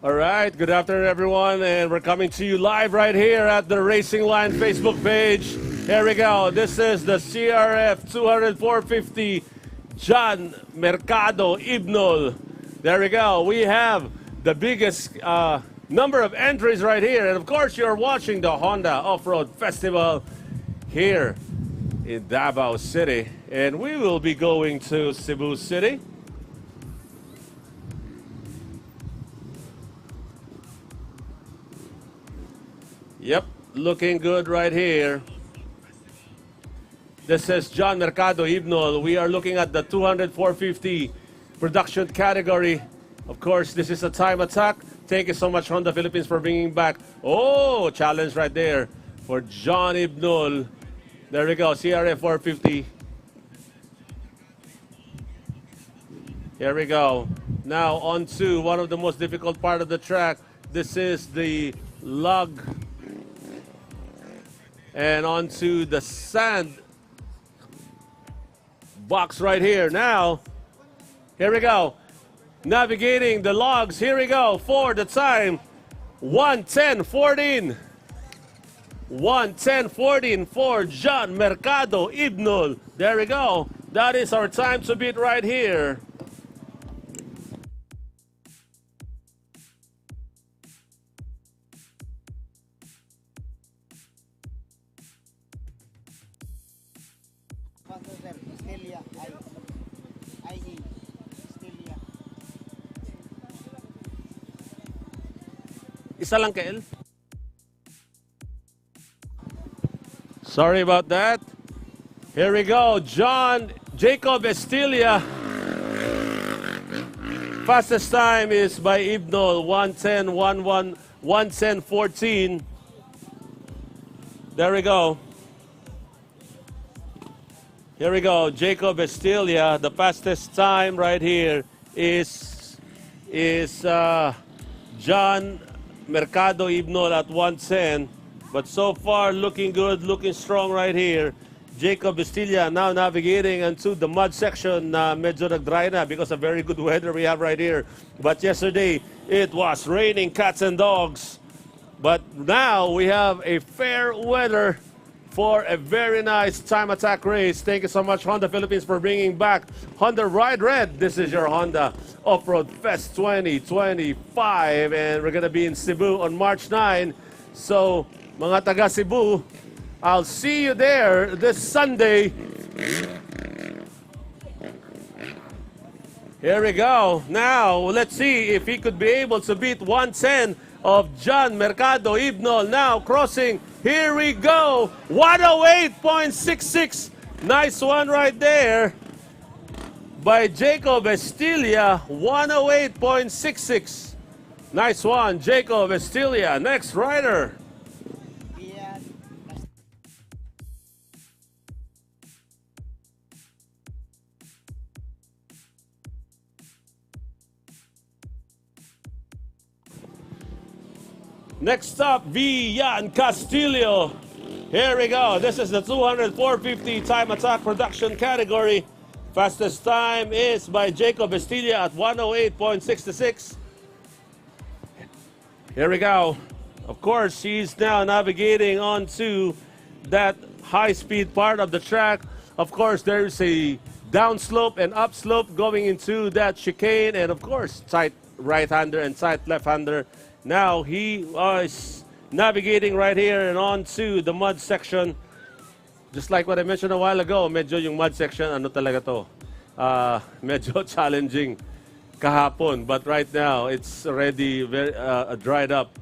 All right, good afternoon, everyone, and we're coming to you live right here at the Racing Line Facebook page. Here we go. This is the CRF 200-450 John Mercado Ibnol. There we go. We have the biggest number of entries right here, and of course, you're watching the Honda Off-Road Festival here in Davao City, and we will be going to Cebu City. Yep, looking good right here. This is John Mercado Ibnol. We are looking at the 200-450 production category. Of course, this is a time attack. Thank you so much, Honda Philippines, for bringing back. Oh, challenge right there for John Ibnol. There we go, CRF 450. Here we go. Now on to one of the most difficult part of the track. This is the lug. And onto the sand box right here. Now, here we go. Navigating the logs. Here we go for the time. 1:10:14. 1:10:14 for John Mercado Ibnol. There we go. That is our time to beat right here. Isa lang KL. Sorry about that. Here we go. Jacob Estilia. Fastest time is by Ibnol. 1:10:11, 1:10:14. There we go. Here we go. Jacob Estilia. The fastest time right here is John Mercado Ibnol at 1:10, but so far looking good, looking strong right here. Jacob Estilia now navigating into the mud section na medyo nag-dry na because of very good weather we have right here. But yesterday, it was raining cats and dogs. But now we have a fair weather for a very nice time attack race. Thank you so much, Honda Philippines, for bringing back Honda Ride Red. This is your Honda Off-Road Fest 2025, and we're gonna be in Cebu on March 9. So, mga taga Cebu, I'll see you there this Sunday. Here we go. Now, let's see if he could be able to beat 1:10 of John Mercado Ibnol. Now, crossing. Here we go. 108.66. Nice one right there by Jacob Estilia. 108.66. Nice one, Jacob Estilia. Next rider. Next up, Villan Castillo. Here we go. This is the 200-450 time attack production category. Fastest time is by Jacob Estilia at 108.66. Here we go. Of course, he's now navigating onto that high-speed part of the track. Of course, there's a downslope and upslope going into that chicane, and of course, tight right-hander and tight left-hander. Now he is navigating right here and onto the mud section. Just like what I mentioned a while ago, medyo yung mud section, ano talaga to? Medyo challenging kahapon. But right now, it's already very dried up.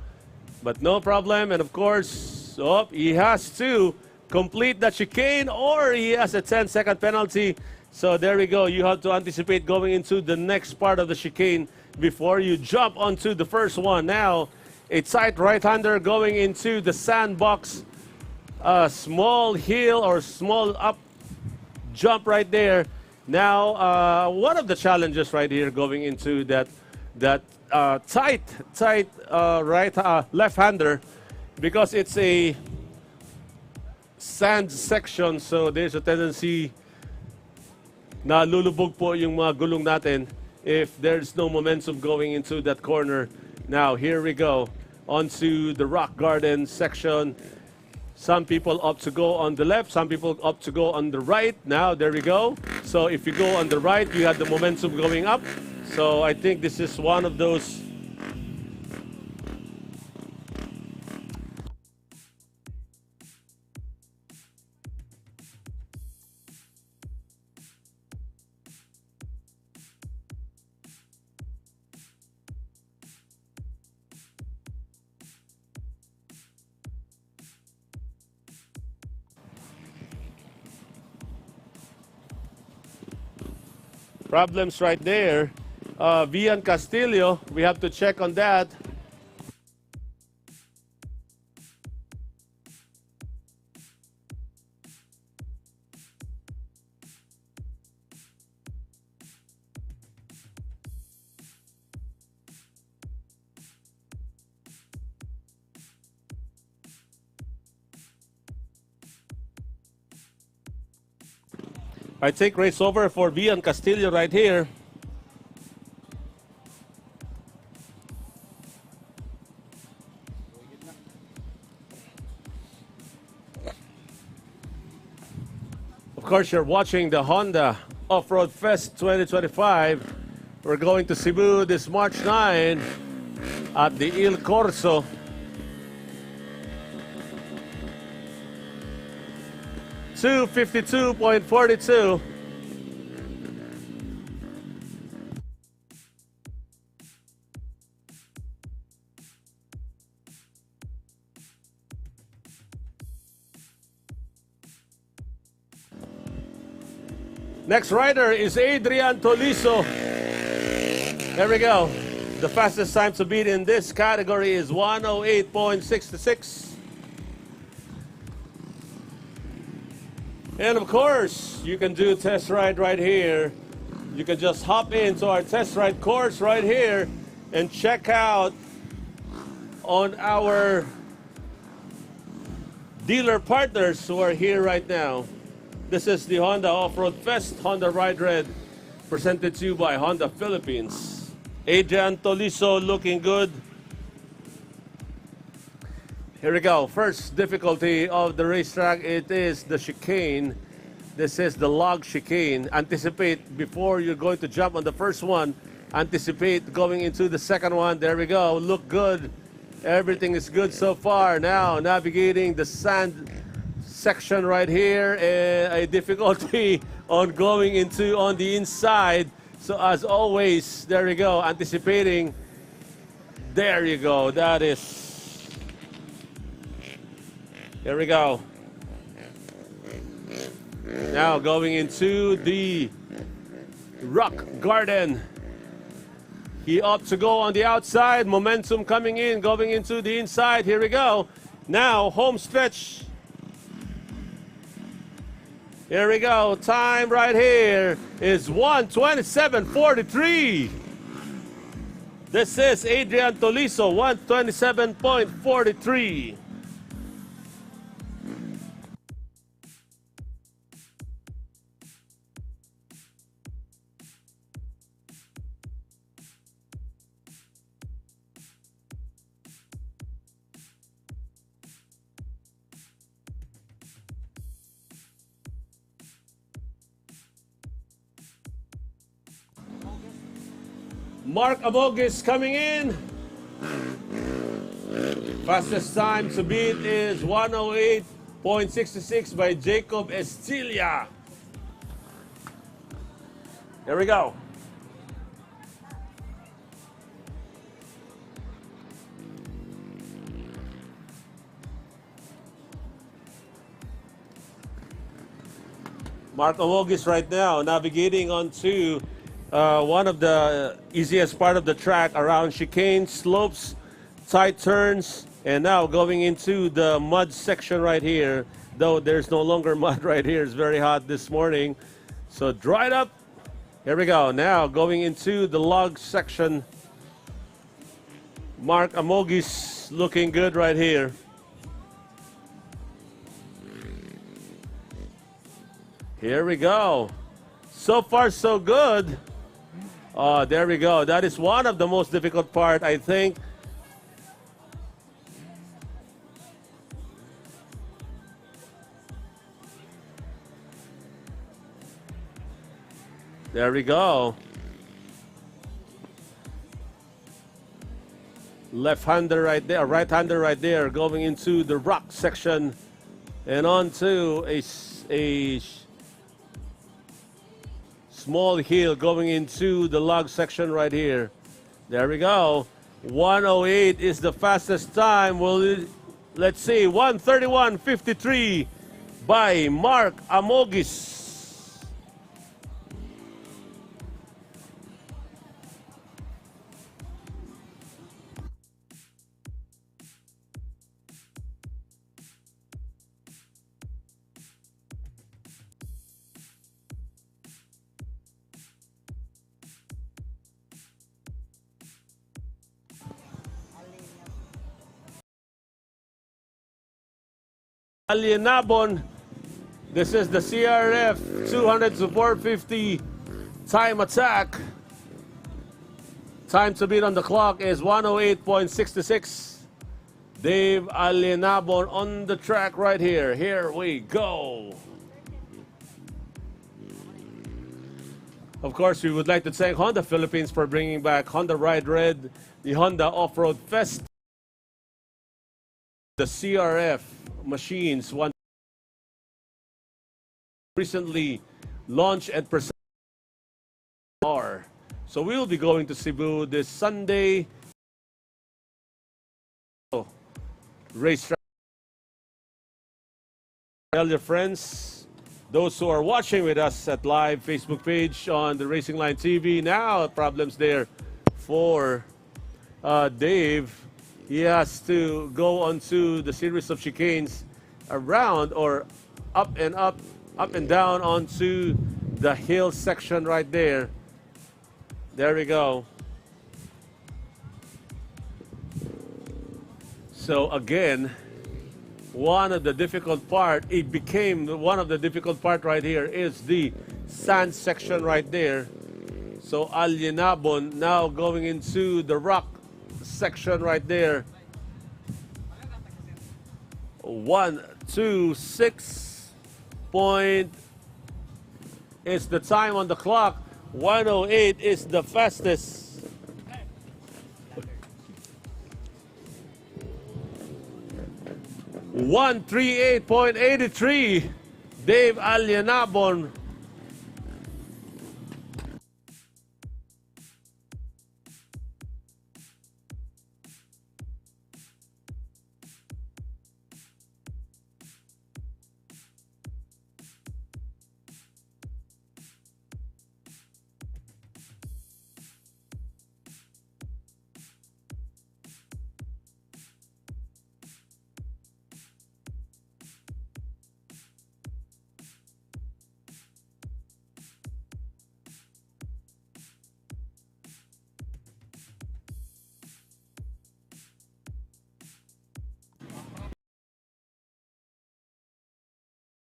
But no problem. And of course, he has to complete the chicane or he has a 10-second penalty. So there we go. You have to anticipate going into the next part of the chicane before you jump onto the first one. Now, a tight right-hander going into the sandbox. A small hill or small up jump right there. Now, one of the challenges right here going into that tight left-hander, because it's a sand section, so there's a tendency na lulubog po yung mga gulong natin if there's no momentum going into that corner. Now, here we go onto the rock garden section. Some people opt to go on the left, some people opt to go on the right. Now, there we go. So if you go on the right, you have the momentum going up. So I think this is one of those problems right there. Vian Castillo, we have to check on that. I take race over for Vian Castillo right here. Of course, you're watching the Honda Off-Road Fest 2025. We're going to Cebu this March 9 at the Il Corso. $252.42. Next rider is Adrian Toliso. There we go. The fastest time to beat in this category is 108.66. And of course, you can do a test ride right here. You can just hop into our test ride course right here and check out on our dealer partners who are here right now. This is the Honda Off-Road Fest, Honda Ride Red, presented to you by Honda Philippines. Adrian Toliso looking good. Here we go. First difficulty of the racetrack, it is the chicane. This is the log chicane. Anticipate before you're going to jump on the first one. Anticipate going into the second one. There we go. Look good. Everything is good so far. Now navigating the sand section right here. A difficulty on going into on the inside. So as always, there we go. Anticipating. There you go. That is. Here we go. Now going into the rock garden. He opts to go on the outside. Momentum coming in, going into the inside. Here we go. Now home stretch. Here we go. Time right here is 1:27.43. This is Adrian Toliso, 1:27.43. Mark Abogis coming in. Fastest time to beat is 108.66 by Jacob Estilia. Here we go. Mark Abogis right now navigating onto one of the easiest part of the track around chicane, slopes, tight turns, and now going into the mud section right here. Though there's no longer mud right here. It's very hot this morning. So dried up. Here we go. Now going into the log section. Mark Amogis looking good right here. Here we go. So far so good. There we go. That is one of the most difficult part, I think. There we go. Left-hander right there, right-hander right there, going into the rock section and onto a small hill going into the log section right here. There we go. 1:08 is the fastest time. Well, let's see, 1:31.53 by Mark Amogis. Alienabon, this is the CRF 200 to 450 time attack. Time to beat on the clock is 1:08.66. Dave Alienabon on the track right here. Here we go. Of course, we would like to thank Honda Philippines for bringing back Honda Ride Red, the Honda Off-Road Fest, the CRF machines one recently launched and presented. So we will be going to Cebu this Sunday. Racetrack. Tell your friends, those who are watching with us at live Facebook page on the Racing Line TV. Now problems there for Dave. He has to go onto the series of chicanes around or up and down onto the hill section right there. There we go. So again, one of the difficult part, it became one of the difficult part right here is the sand section right there. So Alienabon now going into the rock section right there. 1:26 point is the time on the clock. 1:08 is the fastest. (1:38.83). Dave Alienabon.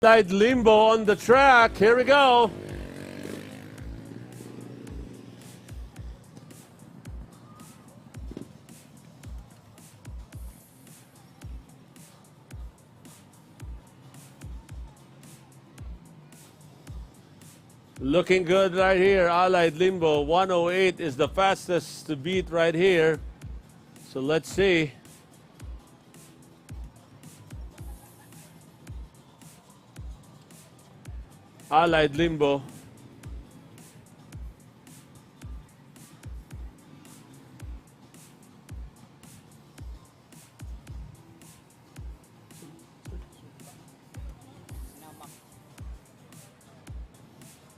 Slide limbo on the track. Here we go. Looking good right here. Allied Limbo. 1:08 is the fastest to beat right here. So let's see. Allied Limbo.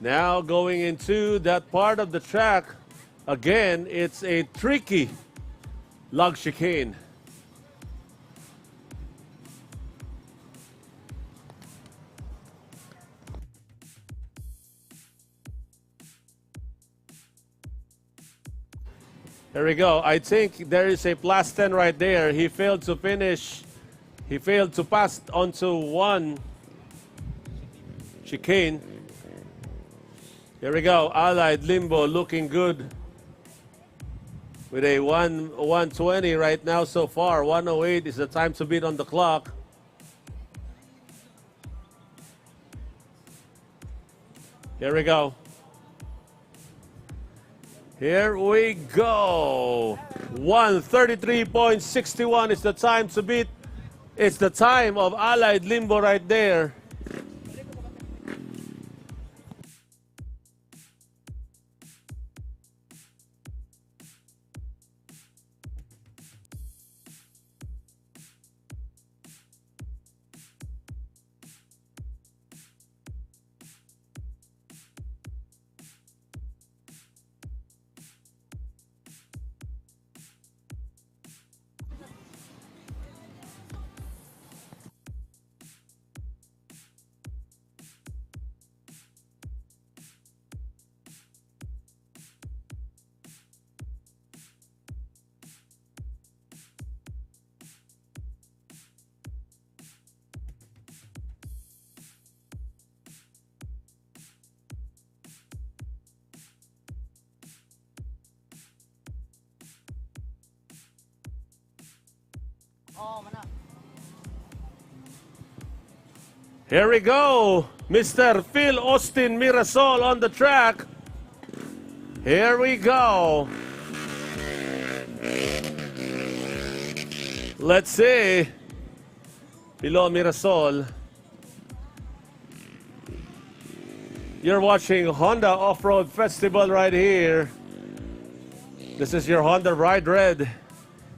Now going into that part of the track. Again, it's a tricky log chicane. There we go. I think there is a plus 10 right there. He failed to finish. He failed to pass onto one chicane. Here we go. Allied Limbo looking good with a 120 right now so far. 108 is the time to beat on the clock. Here we go. Here we go. 133.61 is the time to beat. It's the time of Allied Limbo right there. Here we go, Mr. Phil Austin Mirasol on the track. Here we go. Let's see. Philo Mirasol. You're watching Honda Off-Road Festival right here. This is your Honda Ride Red.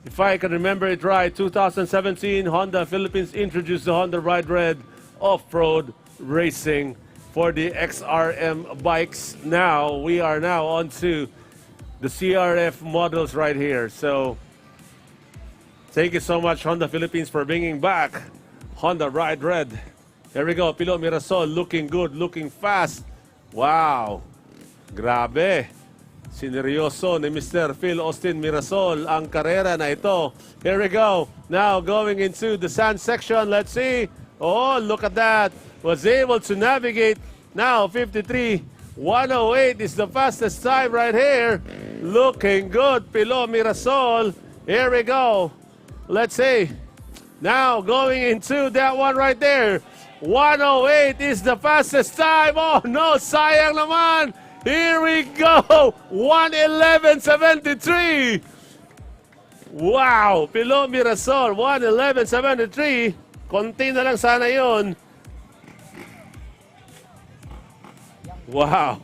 If I can remember it right, 2017, Honda Philippines introduced the Honda Ride Red off-road racing for the XRM bikes. Now we are now on to the CRF models right here. So thank you so much, Honda Philippines, for bringing back Honda Ride Red. Here we go, Philo Mirasol, looking good, looking fast. Wow, grabe. Sineryoso ni Mr. Phil Austin Mirasol ang karera na ito. Here we go. Now going into the sand section. Let's see. Oh, look at that. Was able to navigate. Now 53. 108 is the fastest time right here. Looking good, Philo Mirasol. Here we go. Let's see. Now going into that one right there. 108 is the fastest time. Oh no, sayang naman. Here we go. 111.73. Wow, Philo Mirasol, 111.73. Konti na lang sana yun. Wow.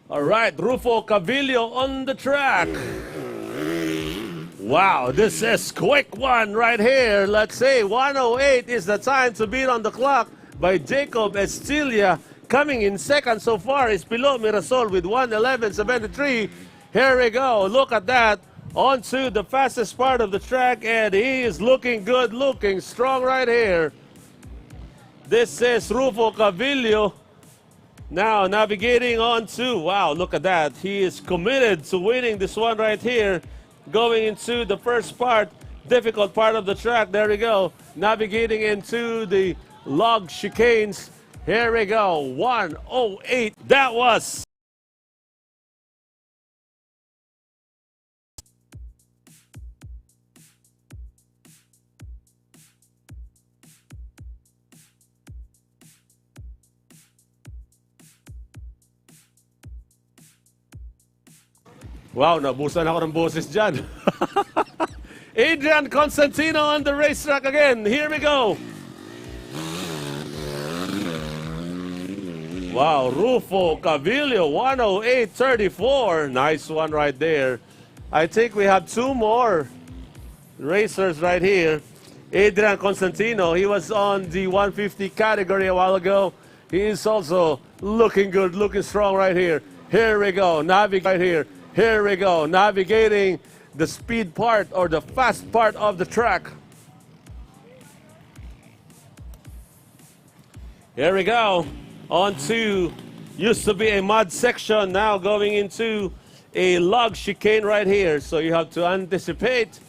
All right, Rufo Cavillo on the track. Wow, this is quick one right here. Let's say 108 is the time to beat on the clock by Jacob Estilia. Coming in second so far is Philo Mirasol with 111.73. Here we go. Look at that. On to the fastest part of the track, and he is looking good, looking strong right here. This is Rufo Cavillo. Now navigating on to, wow, look at that. He is committed to winning this one right here. Going into the first part, difficult part of the track. There we go. Navigating into the log chicanes. Here we go. 108. That was. Wow, nabusan ako ng boses dyan. Adrian Constantino on the racetrack again. Here we go. Wow, Rufo Cavillo, 108.34. Nice one right there. I think we have two more racers right here. Adrian Constantino, he was on the 150 category a while ago. He is also looking good, looking strong right here. Here we go, navigate right here. Here we go, navigating the speed part or the fast part of the track. Here we go. On to, used to be a mud section, now going into a log chicane right here. So you have to anticipate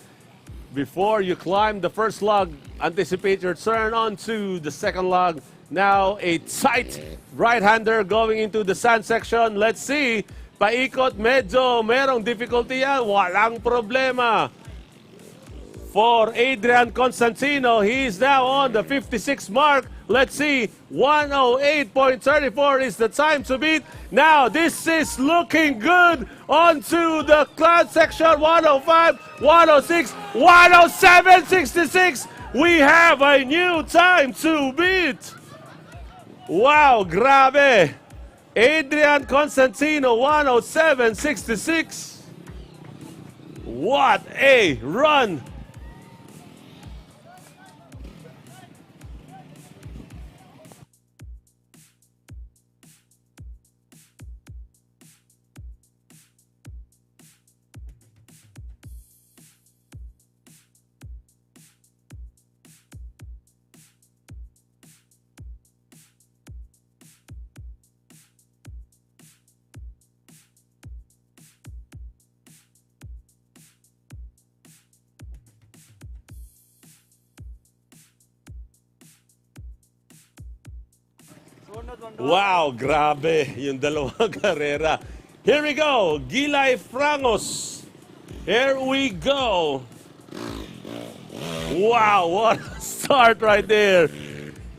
before you climb the first log. Anticipate your turn onto the second log. Now a tight right-hander going into the sand section. Let's see. Paikot, medyo merong difficulty yan. Walang problema. For Adrian Constantino, he's now on the 56 mark. Let's see, 108.34 is the time to beat. Now, this is looking good onto the cloud section, 105, 106, 107.66. We have a new time to beat. Wow, grabe. Adrian Constantino, 107.66. What a run. Wow, grabe yung dalawang karera. Here we go, Gilay Frangos. Here we go. Wow, what a start right there.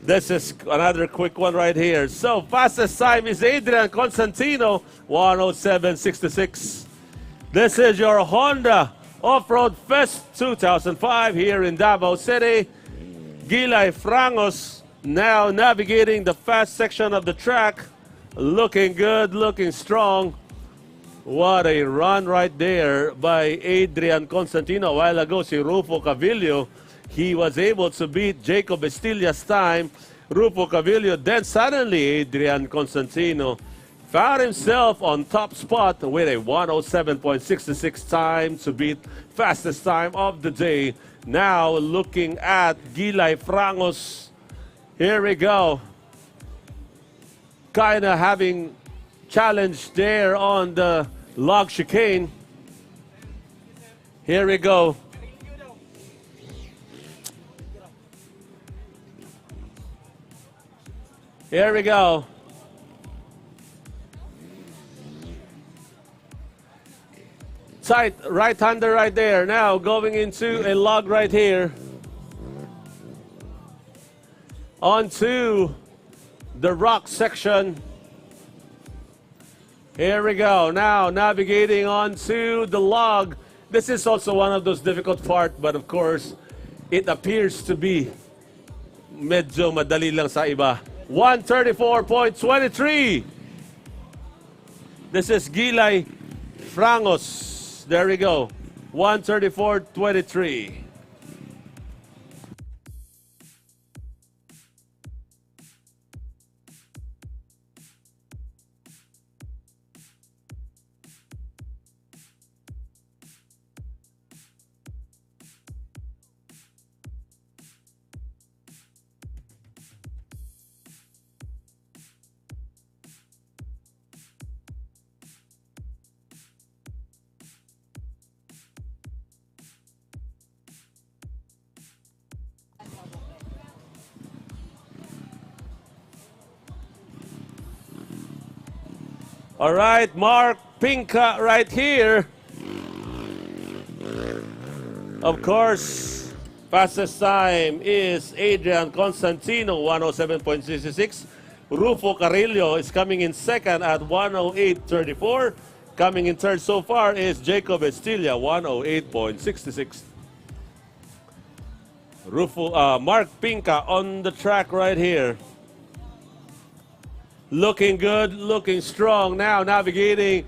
This is another quick one right here. So, fastest time is Adrian Constantino, 107.66. This is your Honda Off-Road Fest 2005 here in Davao City. Gilay Frangos now navigating the fast section of the track. Looking good, looking strong. What a run right there by Adrian Constantino. A while ago, si Rufo Cavillo, he was able to beat Jacob Estilla's time. Rufo Cavillo, then suddenly Adrian Constantino found himself on top spot with a 107.66 time to beat fastest time of the day. Now looking at Gilay Frangos. Here we go. Kind of having challenge there on the log chicane. Here we go. Here we go. Tight right-hander right there. Now going into a log right here. Onto the rock section. Here we go. Now navigating onto the log. This is also one of those difficult parts, but of course, it appears to be medyo madali lang sa iba. 134.23. This is Gilay Frangos. There we go. 134.23. All right, Mark Pinka right here. Of course, fastest time is Adrian Constantino, 107.66. Rufo Carrillo is coming in second at 108.34. Coming in third so far is Jacob Estilla, 108.66. Mark Pinka on the track right here. Looking good, looking strong. Now navigating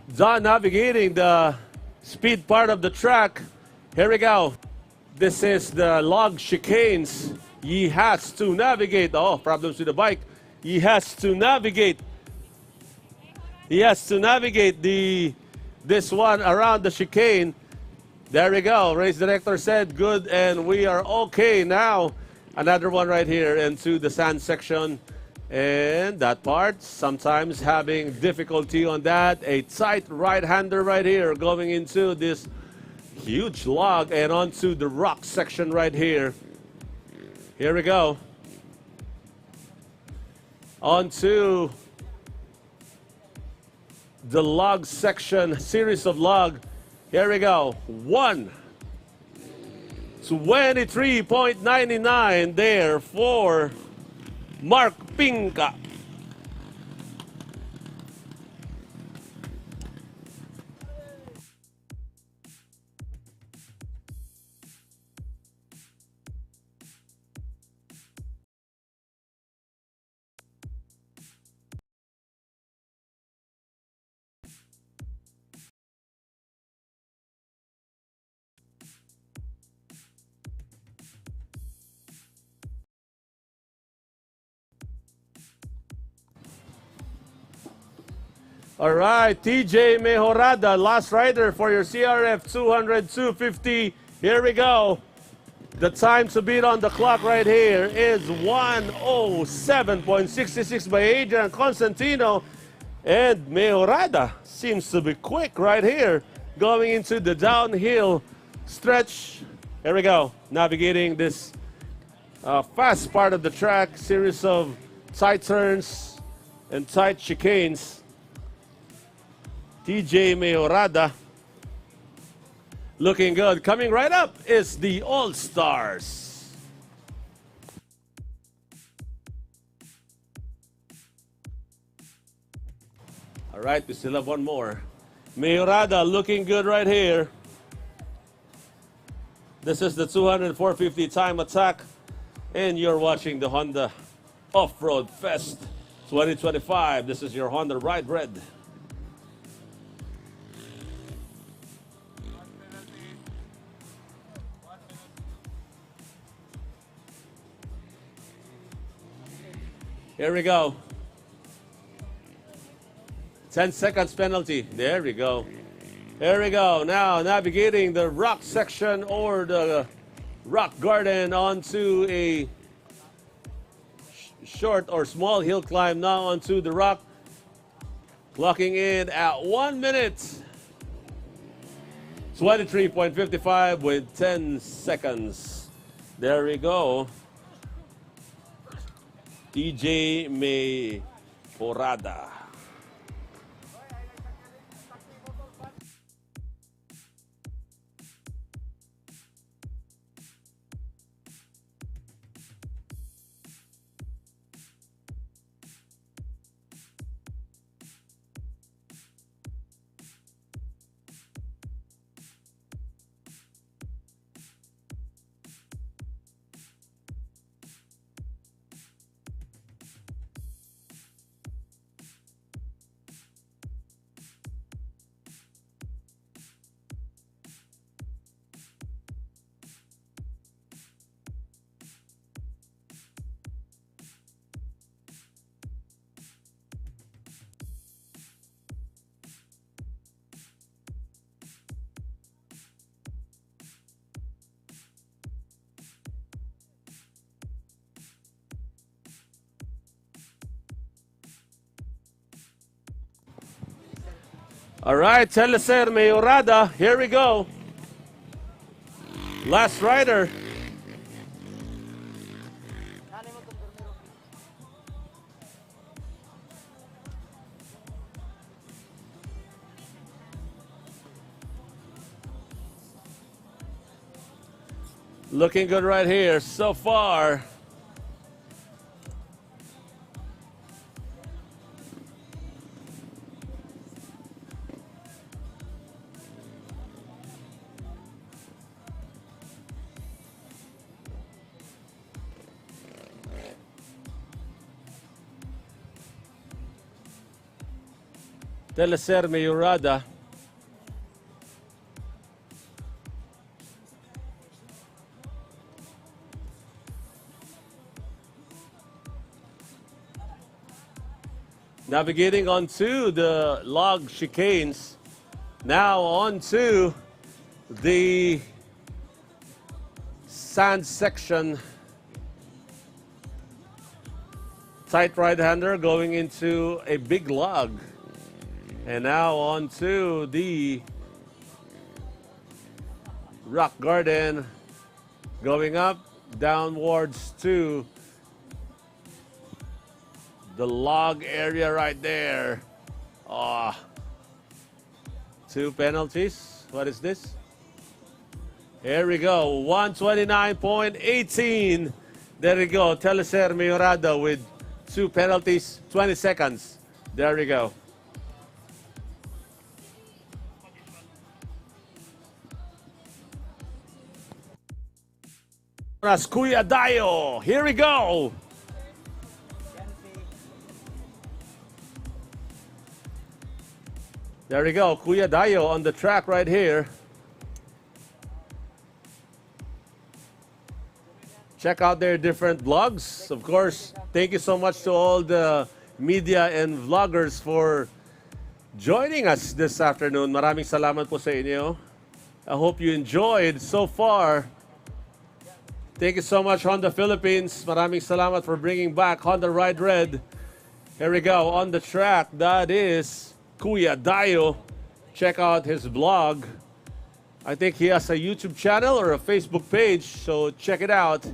the speed part of the track. Here we go. This is the log chicanes. He has to navigate. Oh, problems with the bike. He has to navigate. He has to navigate this one around the chicane. There we go. Race director said good, and we are okay now. Another one right here into the sand section. And that part, sometimes having difficulty on that. A tight right-hander right here going into this huge log and onto the rock section right here. Here we go. Onto the log section, series of log. Here we go. 1:23.99 there for Mark Pinca. All right, TJ Mejorada, last rider for your CRF 200-250. Here we go. The time to beat on the clock right here is 1:07.66 by Adrian Constantino. And Mejorada seems to be quick right here, going into the downhill stretch. Here we go, navigating this fast part of the track, series of tight turns and tight chicanes. TJ Mejorada looking good. Coming right up is the All-Stars. All right, we still have one more. Mejorada looking good right here. This is the 200-450 time attack, and you're watching the Honda Off-Road Fest 2025. This is your Honda Ride Red. Here we go. 10 seconds penalty. There we go. Here we go. Now navigating the rock section or the rock garden onto a short or small hill climb now onto the rock. Clocking in at 1 minute 23.55 with 10 seconds. There we go. TJ Mejorada. All right, Telecer Mejorada, here we go. Last rider. Looking good right here so far. Telecer Mejorada. Navigating onto the log chicanes. Now onto the sand section. tight right-hander going into a big log. And now on to the rock garden, going up, downwards to the log area right there. Ah, 2 penalties. What is this? Here we go, 129.18. There we go, Teleser Mayorado with 2 penalties, 20 seconds. There we go. Kuya Dayo, here we go. There we go, Kuya Dayo on the track right here. Check out their different vlogs. Of course, thank you so much to all the media and vloggers for joining us this afternoon. Maraming salamat po sa inyo. I hope you enjoyed so far. Thank you so much, Honda Philippines. Maraming salamat for bringing back Honda Ride Red. Here we go, on the track. That is Kuya Dayo. Check out his blog. I think he has a YouTube channel or a Facebook page, so check it out.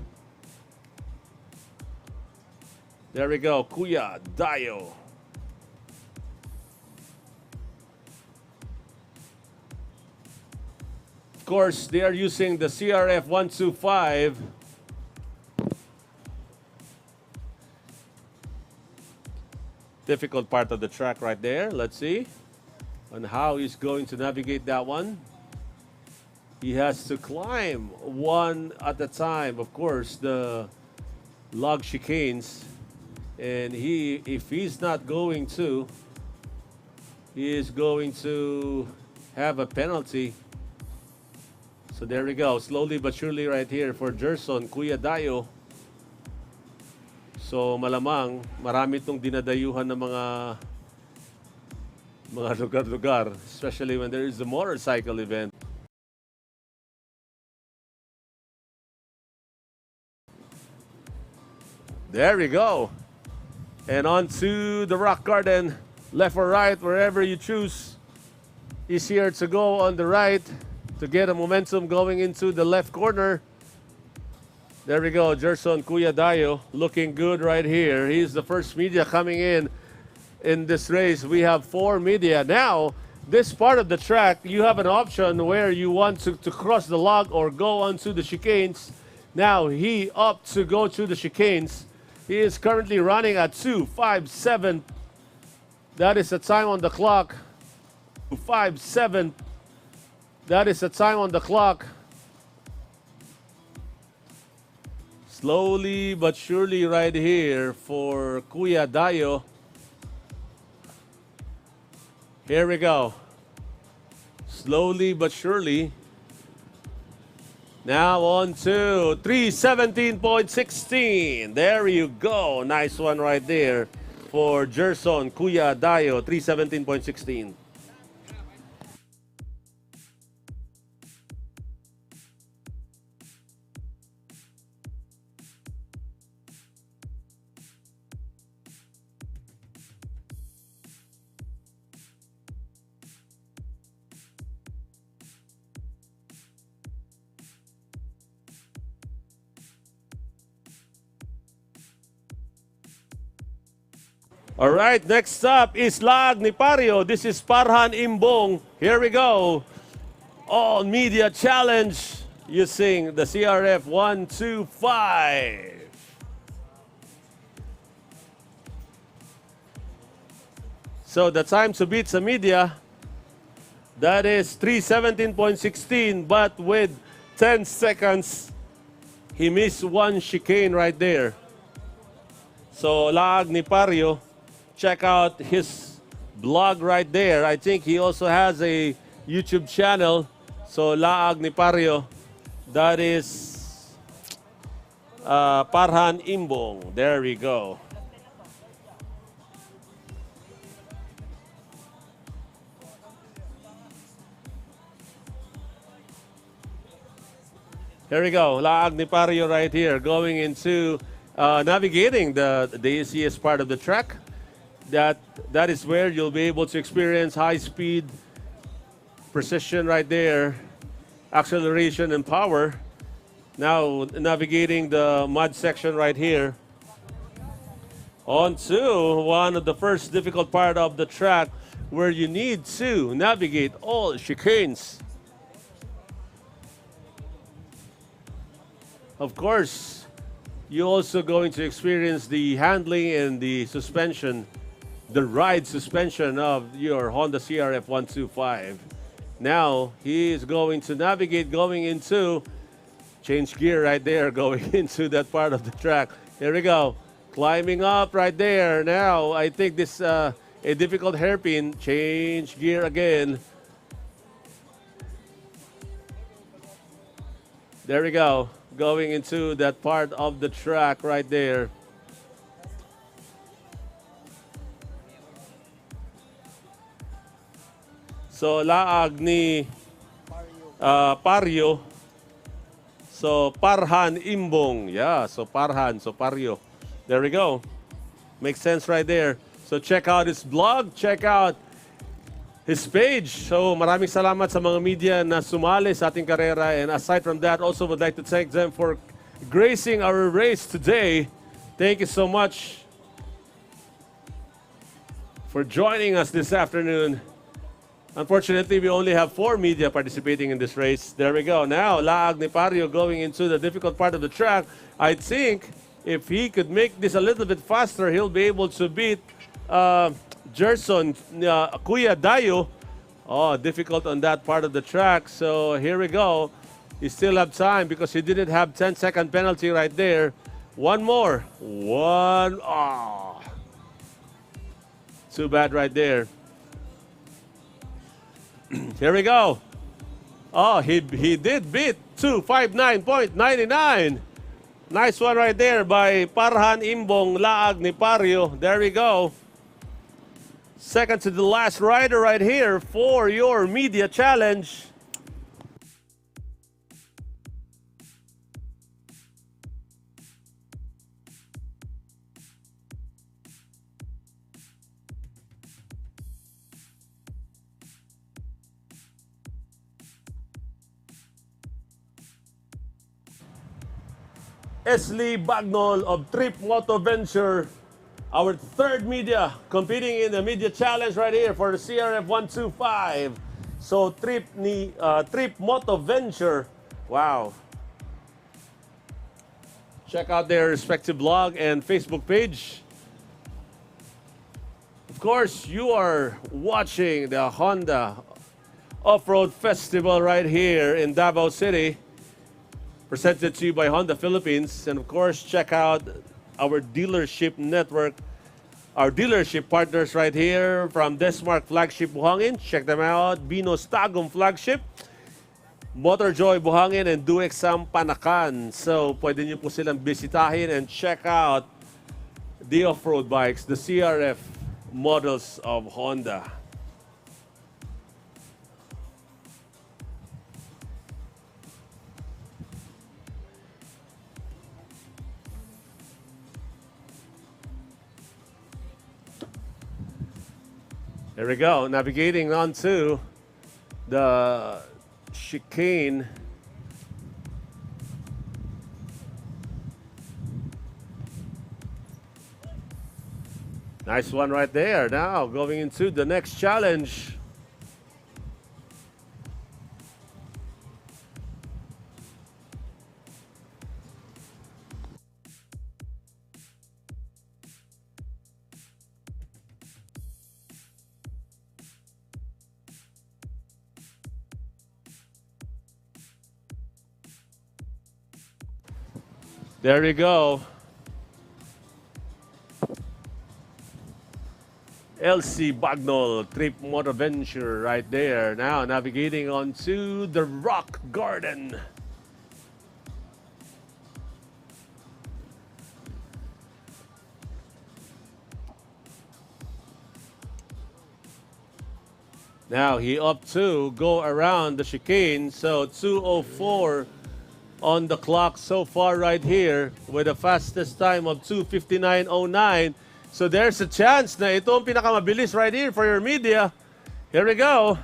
There we go, Kuya Dayo. Of course, they are using the CRF 125. Difficult part of the track right there. Let's see on how he's going to navigate that one. He has to climb one at a time, of course, the log chicanes. And if he's not going to, he is going to have a penalty. So there we go, slowly but surely right here for Gerson, Kuya Dayo. So malamang marami itong dinadayuhan ng mga lugar-lugar, especially when there is a motorcycle event. There we go. And on to the rock garden, left or right, wherever you choose. Easier to go on the right to get a momentum going into the left corner. There we go, Gerson Kuya Dayo looking good right here. He's the first media coming in this race. We have 4 media. Now, this part of the track, you have an option where you want to cross the log or go onto the chicanes. Now, he opts to go to the chicanes. He is currently running at 2:57. That is the time on the clock. 2:57. That is the time on the clock. Slowly but surely right here for Kuya Dayo. Here we go. Slowly but surely. Now on to 3:17.16. There you go. Nice one right there for Gerson Kuya Dayo. 3:17.16. All right, next up is Lag ni Pario. This is Parhan Imbong. Here we go. All media challenge using the CRF 125. So the time to beat the media, that is 3:17.16, but with 10 seconds, he missed one chicane right there. So Lag ni Pario, check out his blog right there. I think he also has a YouTube channel. So Laag ni Pario, that is Parhan Imbong. There we go. Here we go. Laag ni Pario right here, going into navigating the easiest part of the track. That that is where you'll be able to experience high speed, precision right there, acceleration and power. Now navigating the mud section right here. On to one of the first difficult part of the track where you need to navigate all chicanes. Of course, you're also going to experience the handling and the suspension, the ride suspension of your Honda CRF 125. Now, he is going to navigate going into, change gear right there, going into that part of the track. Here we go. Climbing up right there. Now, I think this a difficult hairpin. Change gear again. There we go. Going into that part of the track right there. So, laag ni Paryo. So, Parhan Imbong. Yeah, so Parhan, so Paryo. There we go. Makes sense right there. So, check out his blog. Check out his page. So, maraming salamat sa mga media na sumali sa ating karera. And aside from that, also would like to thank them for gracing our race today. Thank you so much for joining us this afternoon. Unfortunately, we only have 4 media participating in this race. There we go. Now, Laag ni Pario going into the difficult part of the track. I think if he could make this a little bit faster, he'll be able to beat Gerson Kuya Dayo. Oh, difficult on that part of the track. So here we go. You still have time because he didn't have 10-second penalty right there. One more. One. Oh. Too bad right there. Here we go. Oh, he did beat 259.99. Nice one right there by Parhan Imbong Laag ni Pario. There we go. Second to the last rider right here for your media challenge. Esli Bagnol of Trip Moto Venture, our third media competing in the media challenge right here for the CRF 125. So Trip Moto Venture, wow. Check out their respective blog and Facebook page. Of course, you are watching the Honda Off-Road Festival right here in Davao City, presented to you by Honda Philippines. And of course, check out our dealership network, our dealership partners right here from Desmark Flagship Buhangin. Check them out. Binos Tagum Flagship, Motorjoy Buhangin, and Duexam Panakan. So, pwede nyo po silang bisitahin and check out the off-road bikes, the CRF models of Honda. There we go, navigating onto the chicane. Nice one right there. Now going into the next challenge. There you go. LC Bagnol, Trip Motor Venture right there. Now navigating onto the Rock Garden. Now he up to go around the chicane. So 204 on the clock so far right here with the fastest time of 2:59.09. So there's a chance na ito ang pinakamabilis right here for your media. Here we go.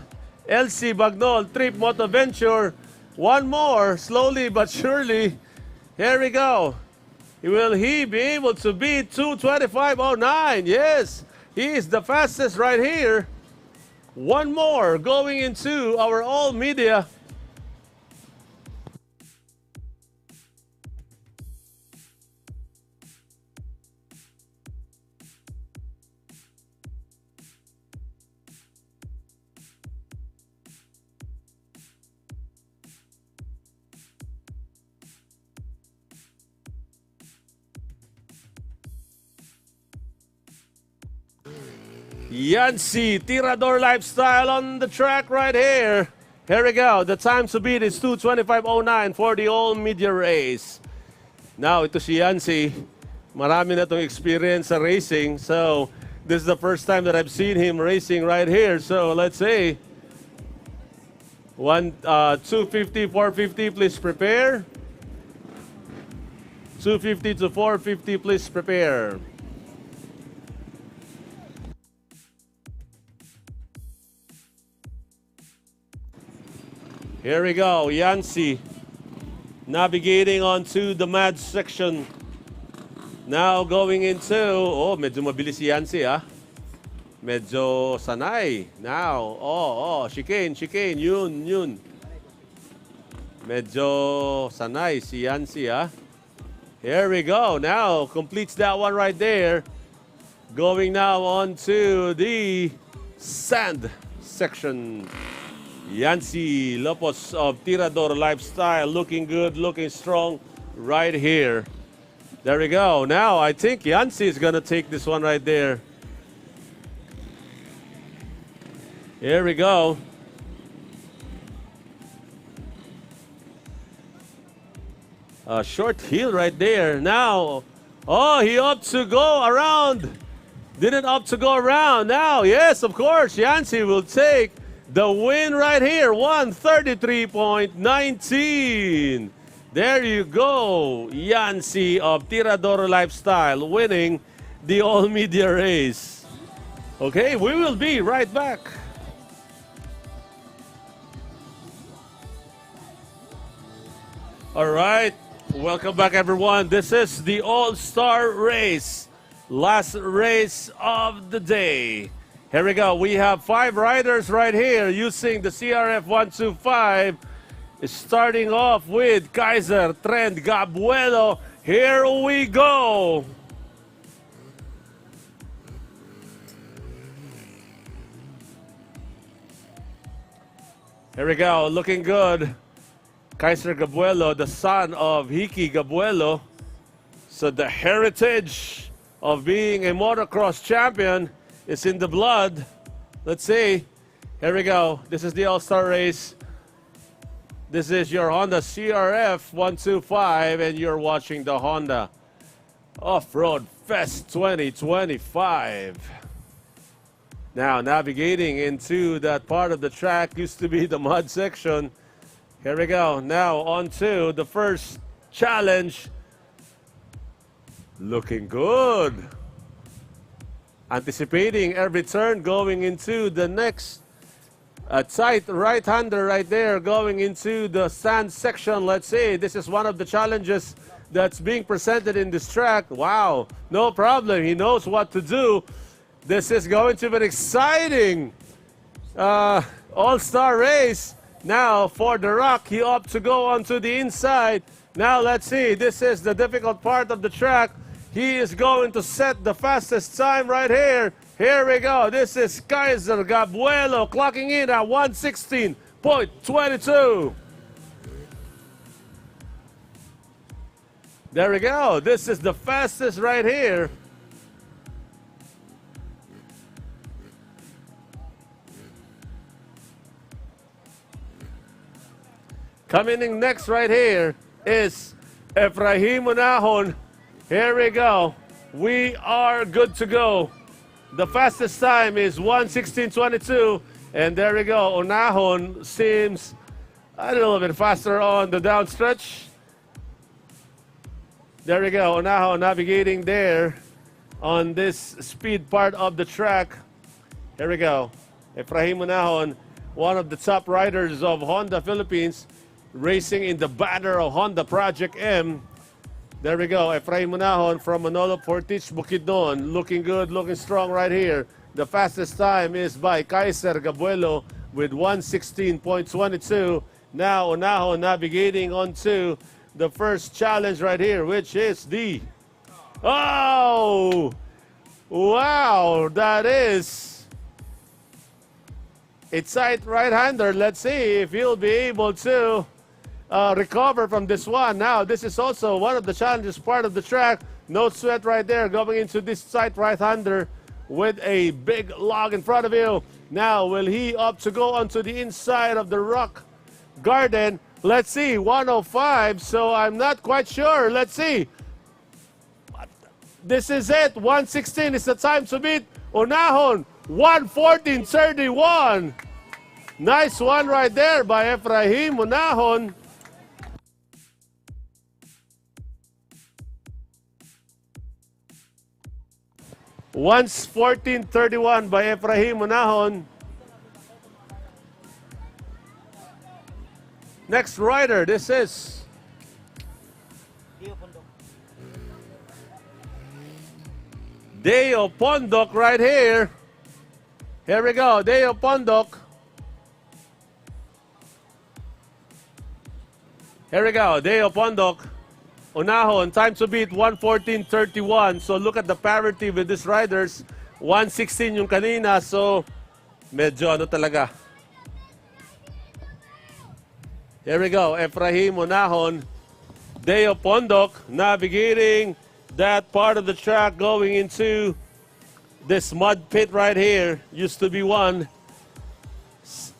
LC Bagnol, Trip Motoventure. One more, slowly but surely. Here we go. Will he be able to beat 2:25.09? Yes, he is the fastest right here. One more going into our all media. Yancy, Tirador Lifestyle on the track right here. Here we go. The time to beat is 2:25.09 for the all-media race. Now, ito si Yancy. Marami na itong experience sa racing. So, this is the first time that I've seen him racing right here. So, let's say, 250, 450, please prepare. 250 to 450, please prepare. Here we go, Yancy navigating onto the mad section. Now going into, medyo mabilis si Yancy Medyo sanay. Now, chicane, yun. Medyo sanay si Yancy Here we go, now completes that one right there. Going now on to the sand section. Yancy Lopos of Tirador Lifestyle looking good, looking strong right here. There we go. Now I think Yancy is going to take this one right there. Here we go. A short heel right there. Now, he opts to go around. Didn't opt to go around. Now, yes, of course, Yancy will take the win right here, 133.19. There you go, Yancy of Tirador Lifestyle winning the all-media race. Okay, we will be right back. All right, welcome back everyone. This is the All-Star Race, last race of the day. Here we go. We have 5 riders right here using the CRF 125. Starting off with Kaiser Trend Gabuelo. Here we go. Here we go. Looking good. Kaiser Gabuelo, the son of Hiki Gabuelo. So the heritage of being a motocross champion is in the blood. Let's see. Here we go. This is the All-Star Race. This is your Honda CRF 125, and you're watching the Honda Off-Road Fest 2025. Now, navigating into that part of the track, used to be the mud section. Here we go. Now, on to the first challenge. Looking good. Anticipating every turn, going into the next tight right-hander right there, going into the sand section. Let's see, this is one of the challenges that's being presented in this track. Wow, no problem. He knows what to do. This is going to be an exciting all-star race. Now, for the rock, he opts to go onto the inside. Now, let's see. This is the difficult part of the track. He is going to set the fastest time right here. Here we go. This is Kaiser Gabuelo clocking in at 1:16.22. There we go. This is the fastest right here. Coming in next right here is Efraim Unahon. Here we go. We are good to go. The fastest time is 1:16.22. And there we go. Unahon seems a little bit faster on the downstretch. There we go. Unaho navigating there on this speed part of the track. Here we go. Efraim Unahon, one of the top riders of Honda Philippines, racing in the banner of Honda Project M. There we go. Efraim Unahon from Manolo Portich, Bukidnon. Looking good, looking strong right here. The fastest time is by Kaiser Gabuelo with 1:16.22. Now Unahon navigating onto the first challenge right here, which is the... Oh! Wow, that is... It's tight right-hander. Let's see if he'll be able to recover from this one. Now, this is also one of the challenges part of the track. No sweat right there going into this tight right-hander with a big log in front of you. Now, will he opt to go onto the inside of the rock garden? Let's see, 105, so I'm not quite sure. Let's see. This is it. 1:16 is the time to beat. Unahon, 1:14.31. Nice one right there by Efraim Unahon. Once 14:31 by Efraim Unahon. Next rider, this is Deo Pondok right here. Here we go, Deo Pondok. Here we go, Deo Pondok. Unahon, time to beat 1:14.31. So look at the parity with these riders. 1:16 yung kanina, so medyo ano talaga. Here we go, Efraim Unahon, Deo Pondok navigating that part of the track going into this mud pit right here. Used to be one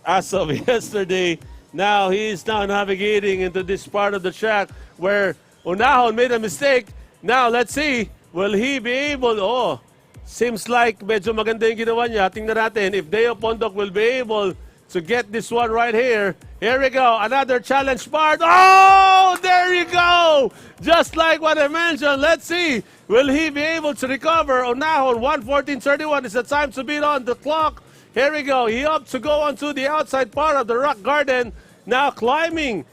as of yesterday. Now he's now navigating into this part of the track where Unahon made a mistake. Now let's see, will he be able, oh, seems like medyo maganda yung ginawa niya. Tingnan natin if Deo Pondok will be able to get this one right here. Here we go, another challenge part. Oh, there you go! Just like what I mentioned, let's see. Will he be able to recover? Unahon, 1:14.31 is the time to beat on the clock. Here we go, he opts to go onto the outside part of the rock garden. Now climbing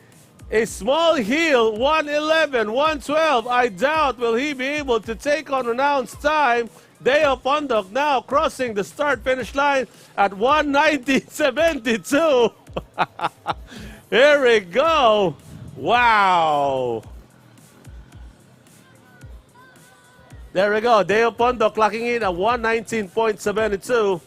a small hill, 1:11, 1:12. I doubt will he be able to take on Unahon's time. Deo Pondok now crossing the start-finish line at 1:19.72. Here we go. Wow. There we go. Deo Pondok clocking in at 1:19.72.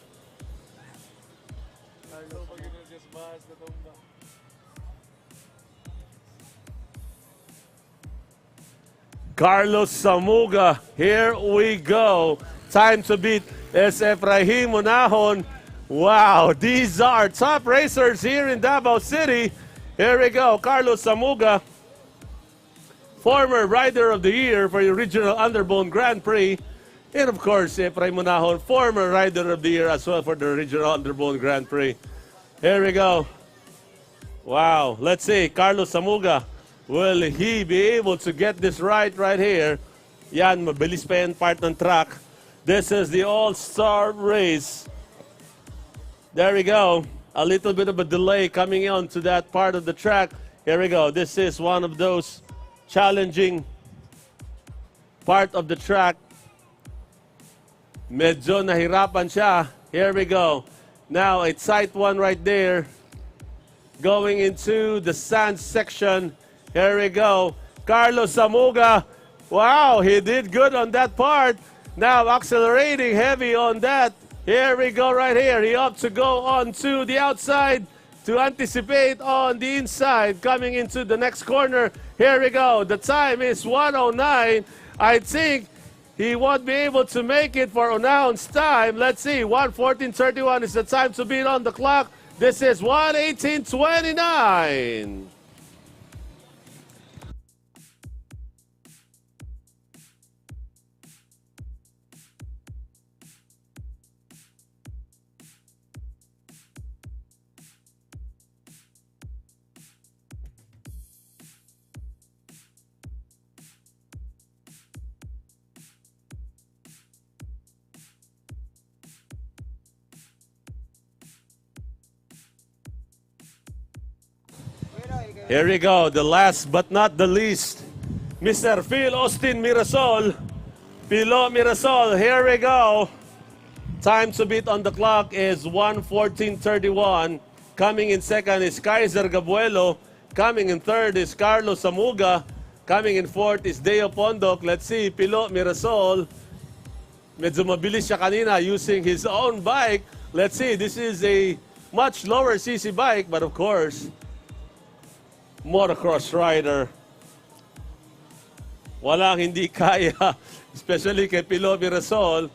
Carlos Samuga, here we go. Time to beat is Efraim Unahon. Wow, these are top racers here in Davao City. Here we go, Carlos Samuga, former Rider of the Year for the Regional Underbone Grand Prix. And of course, Efraim Unahon, former Rider of the Year as well for the Regional Underbone Grand Prix. Here we go. Wow, let's see, Carlos Samuga, will he be able to get this right here? Yan, mabilis pa yan part ng track. This is the All-Star race. There we go. A little bit of a delay coming on to that part of the track. Here we go. This is one of those challenging part of the track. Medyo nahirapan siya. Here we go. Now, a tight one right there. Going into the sand section. Here we go. Carlos Samuga. Wow, he did good on that part. Now accelerating heavy on that. Here we go right here. He opts to go on to the outside to anticipate on the inside. Coming into the next corner. Here we go. The time is 1:09. I think he won't be able to make it for Unahon's time. Let's see. 1:14.31 is the time to beat on the clock. This is 1:18.29. Here we go, the last but not the least, Mr. Phil Austin Mirasol. Pilo Mirasol, here we go. Time to beat on the clock is 1:14:31. Coming in second is Kaiser Gabuelo. Coming in third is Carlos Samuga. Coming in fourth is Deo Pondoc. Let's see, Pilo Mirasol. Medyo mabilis siya kanina using his own bike. Let's see, this is a much lower CC bike, but of course, motocross rider. Walang hindi kaya, especially kay Pilo Mirasol,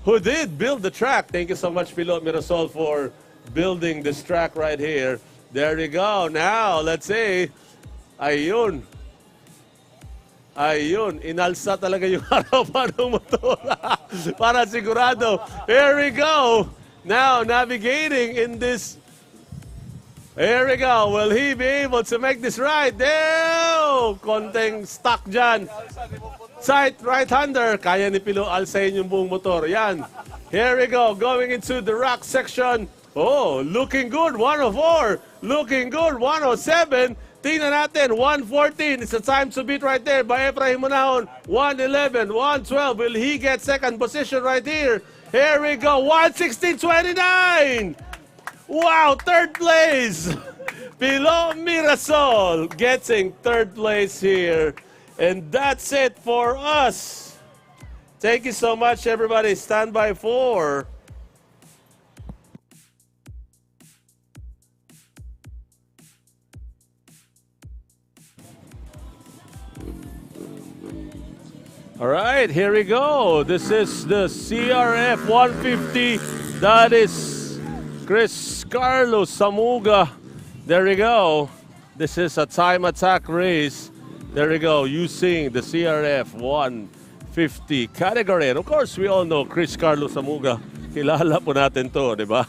who did build the track. Thank you so much, Pilo Mirasol, for building this track right here. There you go. Now, let's see. Ayun. Ayun. Inalsa talaga yung harapan ng motor. Para sigurado. Here we go. Now, navigating in this. Here we go. Will he be able to make this right? There! Konting stuck dyan. Sight right-hander. Kaya ni Pilo alsayin yung buong motor. Yan. Here we go. Going into the rock section. Oh, looking good. 104. Looking good. 107. Tingnan natin. 114. It's a time to beat right there by Efraim Munahon. 111. 112. Will he get second position right here? Here we go. 116.29. Wow, third place. Pilo Mirasol getting third place here. And that's it for us. Thank you so much, everybody. Stand by for all right, here we go. This is the CRF 150. That is Chris Carlos Samuga. There we go. This is a time attack race. There we go, using the CRF 150 category. And of course, we all know Chris Carlos Samuga. Kilala po natin to, di ba?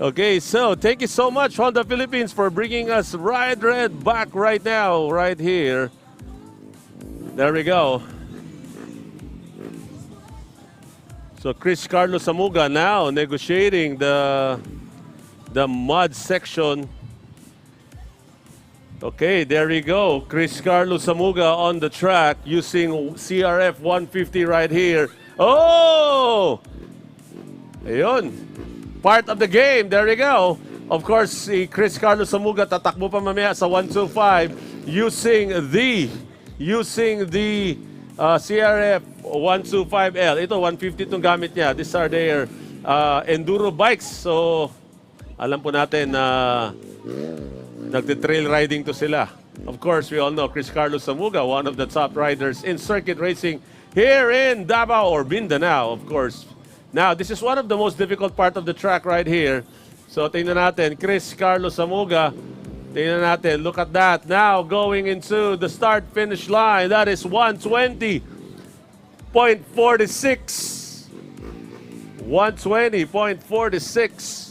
Okay, so thank you so much, Honda Philippines, for bringing us Ride Red back right now, right here. There we go. So Chris Carlos Samuga now negotiating the mud section. Okay, there we go. Chris Carlos Samuga on the track using CRF 150 right here. Oh! Ayun. Part of the game. There we go. Of course, si Chris Carlos Samuga tatakbo pa mamaya sa 125 using the CRF 125L. Ito, 150 itong gamit niya. These are their enduro bikes. So, alam po natin na nagte-trail riding to sila. Of course, we all know Chris Carlos Samuga, one of the top riders in circuit racing here in Davao or Mindanao, of course. Now, this is one of the most difficult part of the track right here. So, tingnan natin, Chris Carlos Samuga. Tingnan natin, look at that. Now, going into the start-finish line, that is 120.46. 120.46.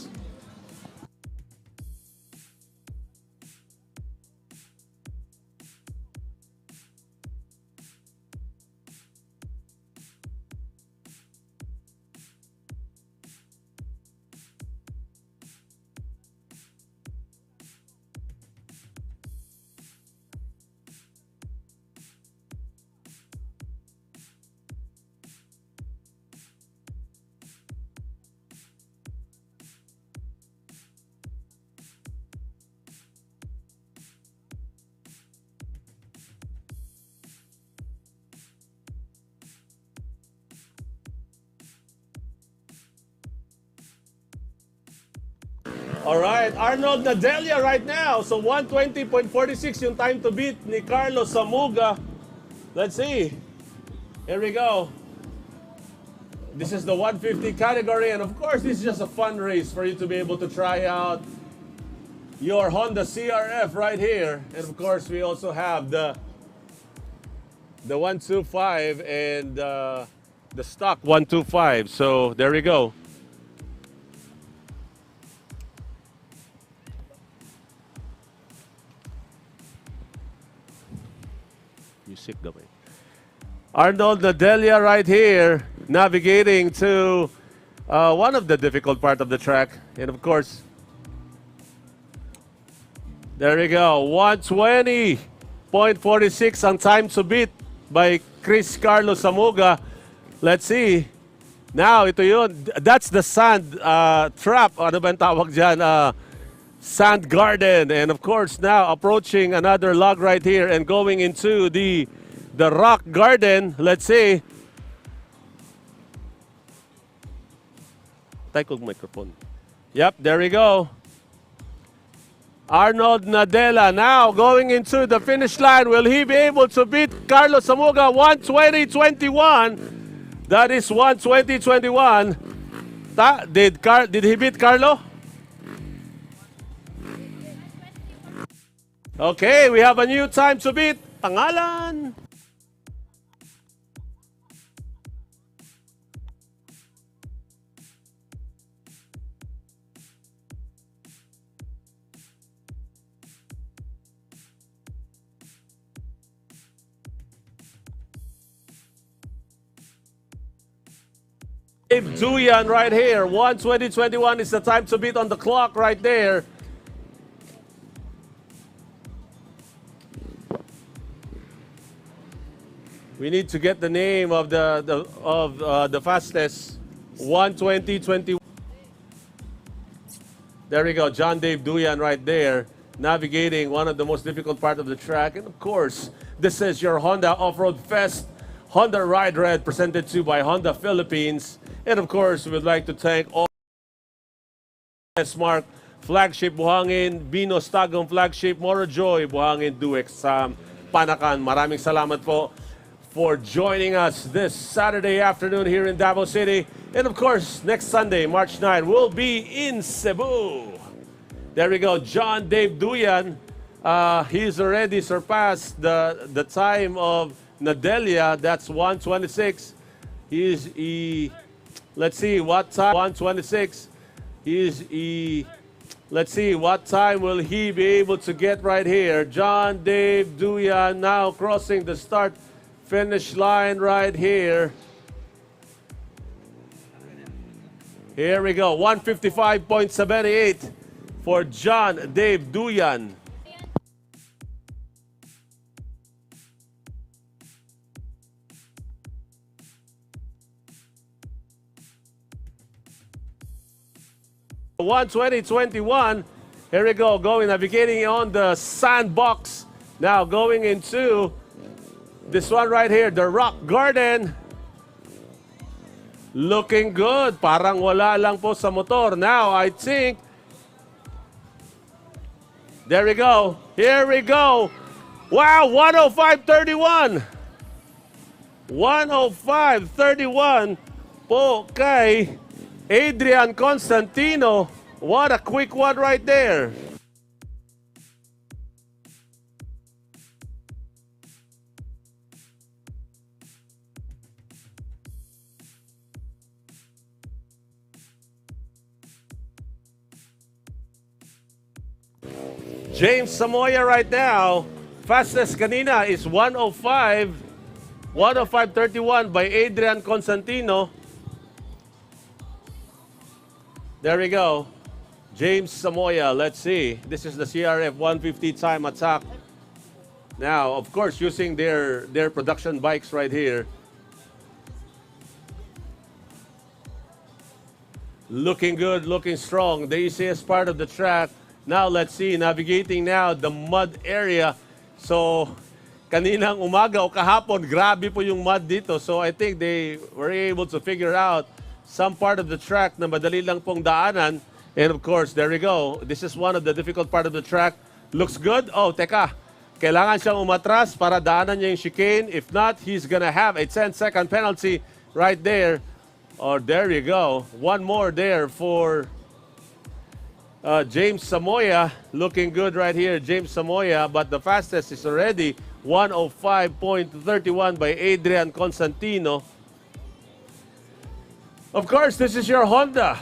All right, Arnold Nadelia right now. So 120.46 yung time to beat ni Carlos Samuga. Let's see. Here we go. This is the 150 category, and of course, this is just a fun race for you to be able to try out your Honda CRF right here. And of course, we also have the 125 and the stock 125. So there we go. Music gamay. Arnold Nadelia right here, navigating to one of the difficult part of the track. And of course, There we go. 120.46 ang time to beat by Chris Carlos Samuga. Let's see. Now, ito yun. That's the sand trap. Ano ba yung tawag dyan? Sand garden. And of course, now approaching another log right here and going into the rock garden. Let's see. Tay kong microphone. Yep, there we go. Arnold Nadella now going into the finish line. Will he be able to beat Carlos Samuga? 120.21. That is 120.21. Did he beat Carlo? Okay, we have a new time to beat. Pangalan. Duyan right here. 120.21 is the time to beat on the clock right there. We need to get the name of the fastest. 120.21. There we go. John Dave Duyan right there, navigating one of the most difficult part of the track. And of course, this is your Honda Off-Road Fest Honda Ride Red, presented to you by Honda Philippines. And of course, we would like to thank all Smart Flagship Buhangin, Binos Tagum Flagship, Morojoy, Buhangin, Duex, Sam, Panakan. Maraming salamat po for joining us this Saturday afternoon here in Davao City. And of course, next Sunday, March 9, we'll be in Cebu. There we go, John Dave Duyan. He's already surpassed the time of Nadelia. That's 126. Let's see what time. 126. Let's see what time will he be able to get right here. John Dave Duyan now crossing the start-finish line right here. Here we go. 155.78 for John Dave Duyan. $120.21. Here we go, navigating on the sandbox. Now going into this one right here, the Rock Garden. Looking good. Parang wala lang po sa motor. Now, I think, there we go. Here we go. Wow, 105.31. 105.31 po kay Adrian Constantino. What a quick one right there. James Samoya right now, fastest kanina is 105.31 by Adrian Constantino. There we go. James Samoya, let's see. This is the CRF 150 time attack. Now, of course, using their production bikes right here. Looking good, looking strong. The easiest part of the track. Now, let's see, navigating now the mud area. So, kaninang umaga o kahapon, grabe po yung mud dito. So, I think they were able to figure out some part of the track na madali lang pong daanan. And of course, there we go. This is one of the difficult part of the track. Looks good. Oh, teka. Kailangan siyang umatras para daanan niya yung chicane. If not, he's gonna have a 10-second penalty right there. Or there you go. One more there for James Samoya. Looking good right here, James Samoya. But the fastest is already 105.31 by Adrian Constantino. Of course, this is your Honda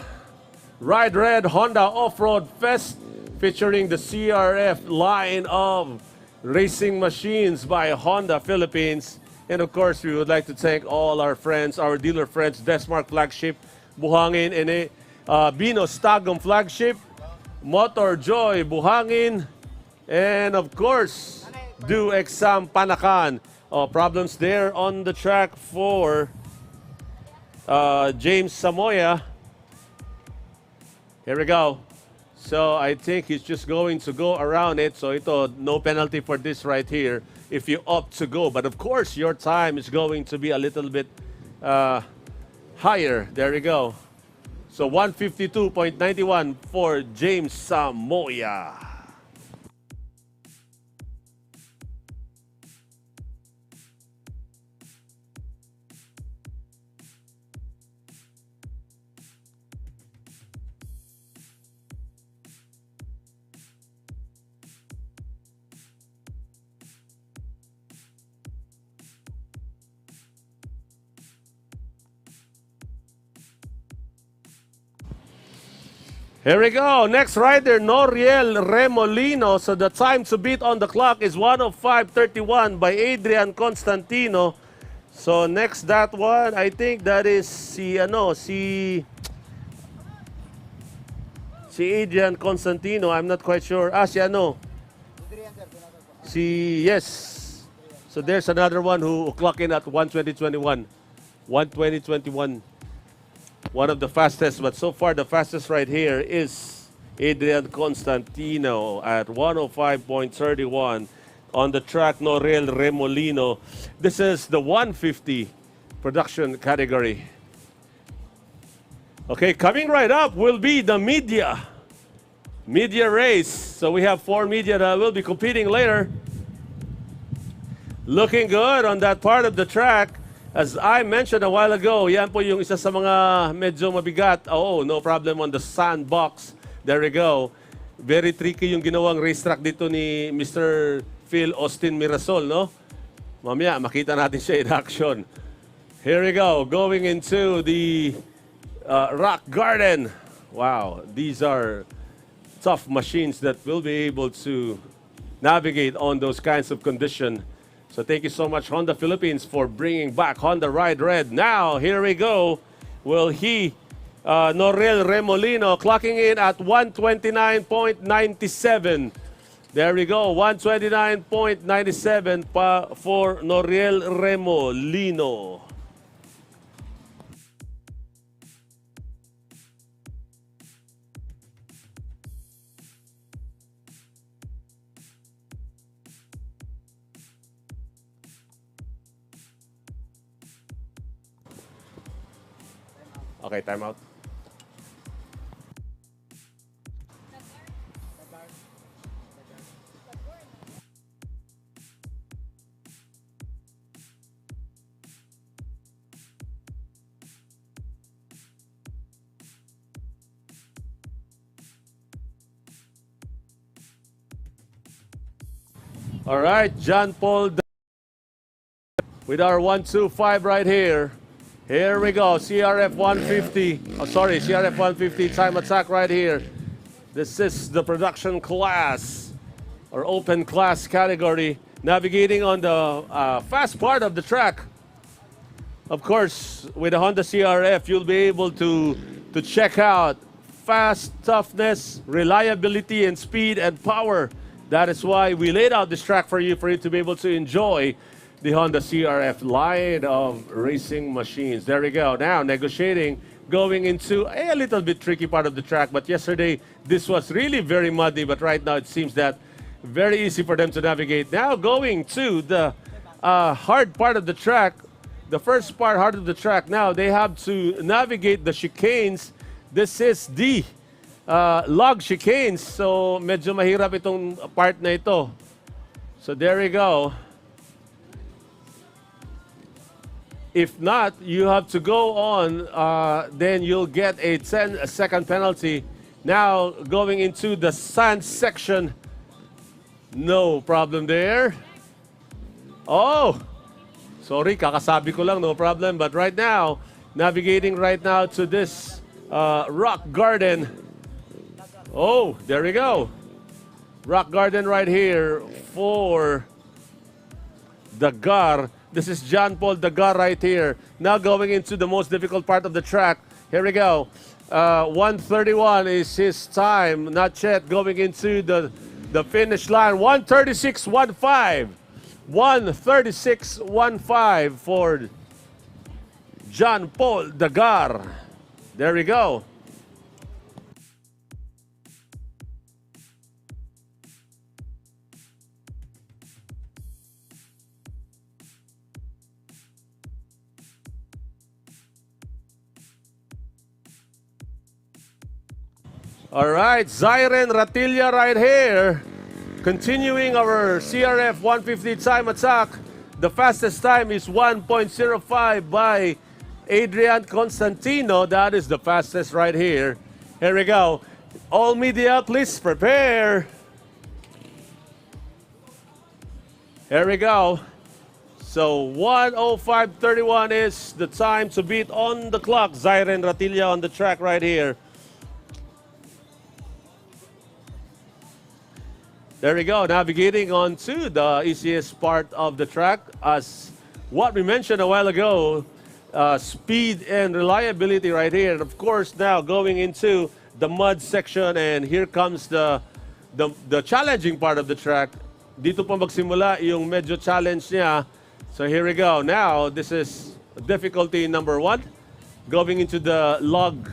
Ride Red Honda Off-Road Fest, featuring the CRF line of racing machines by Honda Philippines. And of course, we would like to thank all our friends, our dealer friends, Desmark Flagship, Buhangin, and Binos Tagum Flagship, Motor Joy Buhangin, And of course, do exam Panakan. Oh, problems there on the track for James Samoya. Here we go. So I think he's just going to go around it. So ito, no penalty for this right here if you opt to go. But of course, your time is going to be a little bit higher. There you go. So 152.91 for James Samoya. Here we go. Next rider, Noriel Remolino. So the time to beat on the clock is 1:05:31 by Adrian Constantino. So next that one, I think that is si Adrian Constantino. I'm not quite sure. Yes. So there's another one who clock in at 1:20:21. 1:20:21. One of the fastest, but so far the fastest right here is Adrian Constantino at 1:05.31 on the track Noriel Remolino. This is the 150 production category. Okay, coming right up will be the media race. So we have 4 media that will be competing later. Looking good on that part of the track. As I mentioned a while ago, yan po yung isa sa mga medyo mabigat. Oh, no problem on the sandbox. There we go. Very tricky yung ginawang racetrack dito ni Mr. Phil Austin Mirasol, no? Mamaya, makita natin siya in action. Here we go. Going into the Rock Garden. Wow, these are tough machines that will be able to navigate on those kinds of conditions. So thank you so much, Honda Philippines, for bringing back Honda Ride Red. Now, here we go. Will Noriel Remolino, clocking in at 129.97. There we go, 129.97 for Noriel Remolino. Okay, time out. All right, John Paul with our 125 right here. Here we go, CRF 150. Oh, sorry, CRF 150 time attack right here. This is the production class or open class category, navigating on the fast part of the track. Of course, with the Honda CRF, you'll be able to check out fast, toughness, reliability, and speed and power. That is why we laid out this track for you to be able to enjoy the Honda CRF line of racing machines. There we go. Now, negotiating, going into a little bit tricky part of the track. But yesterday, this was really very muddy. But right now, it seems that very easy for them to navigate. Now, going to the hard part of the track. The first part, hard of the track. Now, they have to navigate the chicanes. This is the log chicanes. So, medyo mahirap itong part na ito. So, there we go. If not, you have to go on, then you'll get a 10-second penalty. Now, going into the sand section. No problem there. Oh! Sorry, kakasabi ko lang, no problem. But right now, navigating right now to this rock garden. Oh, there we go. Rock garden right here for Dagar. This is John Paul Dagar right here. Now going into the most difficult part of the track. Here we go. 1:31 is his time. Not yet going into the the finish line. 1:36.15. 1:36.15 for John Paul Dagar. There we go. All right, Zyren Ratilla right here. Continuing our CRF 150 time attack. The fastest time is 1.05 by Adrian Constantino. That is the fastest right here. Here we go. All media, please prepare. Here we go. So 1:05.31 is the time to beat on the clock. Zyren Ratilla on the track right here. There we go, navigating on to the easiest part of the track. As what we mentioned a while ago, speed and reliability right here. And of course, now going into the mud section, and here comes the challenging part of the track. Dito po magsimula yung medyo challenge niya. So here we go. Now, this is difficulty number 1. Going into the log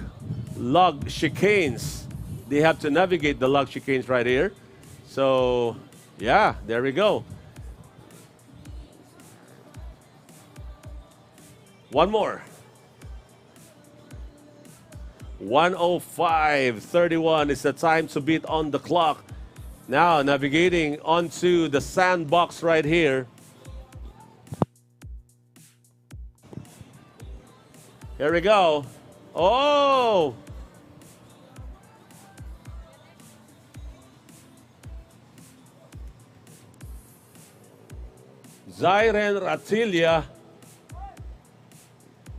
chicanes. They have to navigate the log chicanes right here. So, yeah, there we go. One more. 1:05.31 is the time to beat on the clock. Now, navigating onto the sandbox right here. Here we go. Oh! Zyren Ratilla.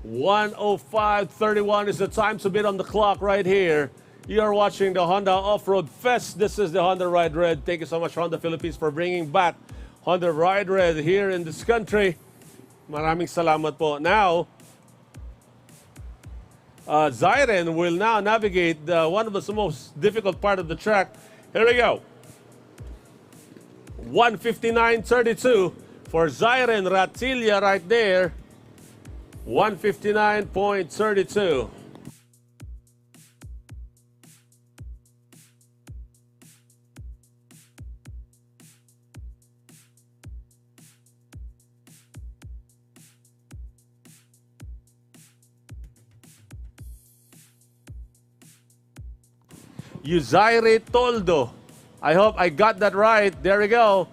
1:05.31 is the time to beat on the clock right here. You are watching the Honda Off-Road Fest. This is the Honda Ride Red. Thank you so much, Honda Philippines, for bringing back Honda Ride Red here in this country. Maraming salamat po. Now, Zyren will now navigate one of the most difficult part of the track. Here we go. 1:59.32. For Zyren Ratilla right there, 1:59.32. Yuzaire Toldo. I hope I got that right. There we go.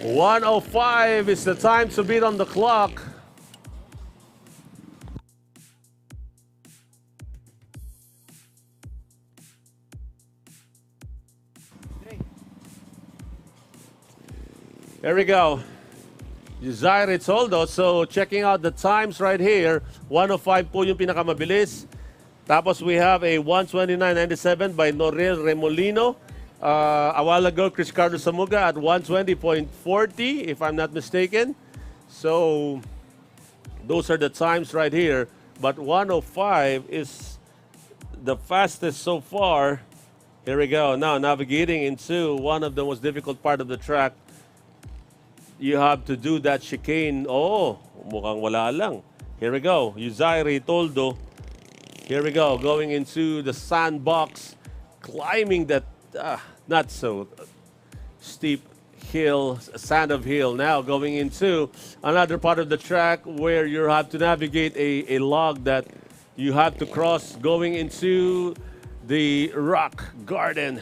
1:05 is the time to beat on the clock. There we go. Yuzaire Toldo. So checking out the times right here. 1:05 po yung pinakamabilis. Tapos we have a 1:29.97 by Norel Remolino. A while ago, Chris Carlos Samuga at 1:20.40, if I'm not mistaken. So, those are the times right here. But 1:05 is the fastest so far. Here we go. Now, navigating into one of the most difficult part of the track. You have to do that chicane. Oh, mukhang wala lang. Here we go. Yuzaire Toldo. Here we go. Going into the sandbox. Climbing that not so steep hill, sand of hill. Now going into another part of the track where you have to navigate a log that you have to cross, going into the rock garden.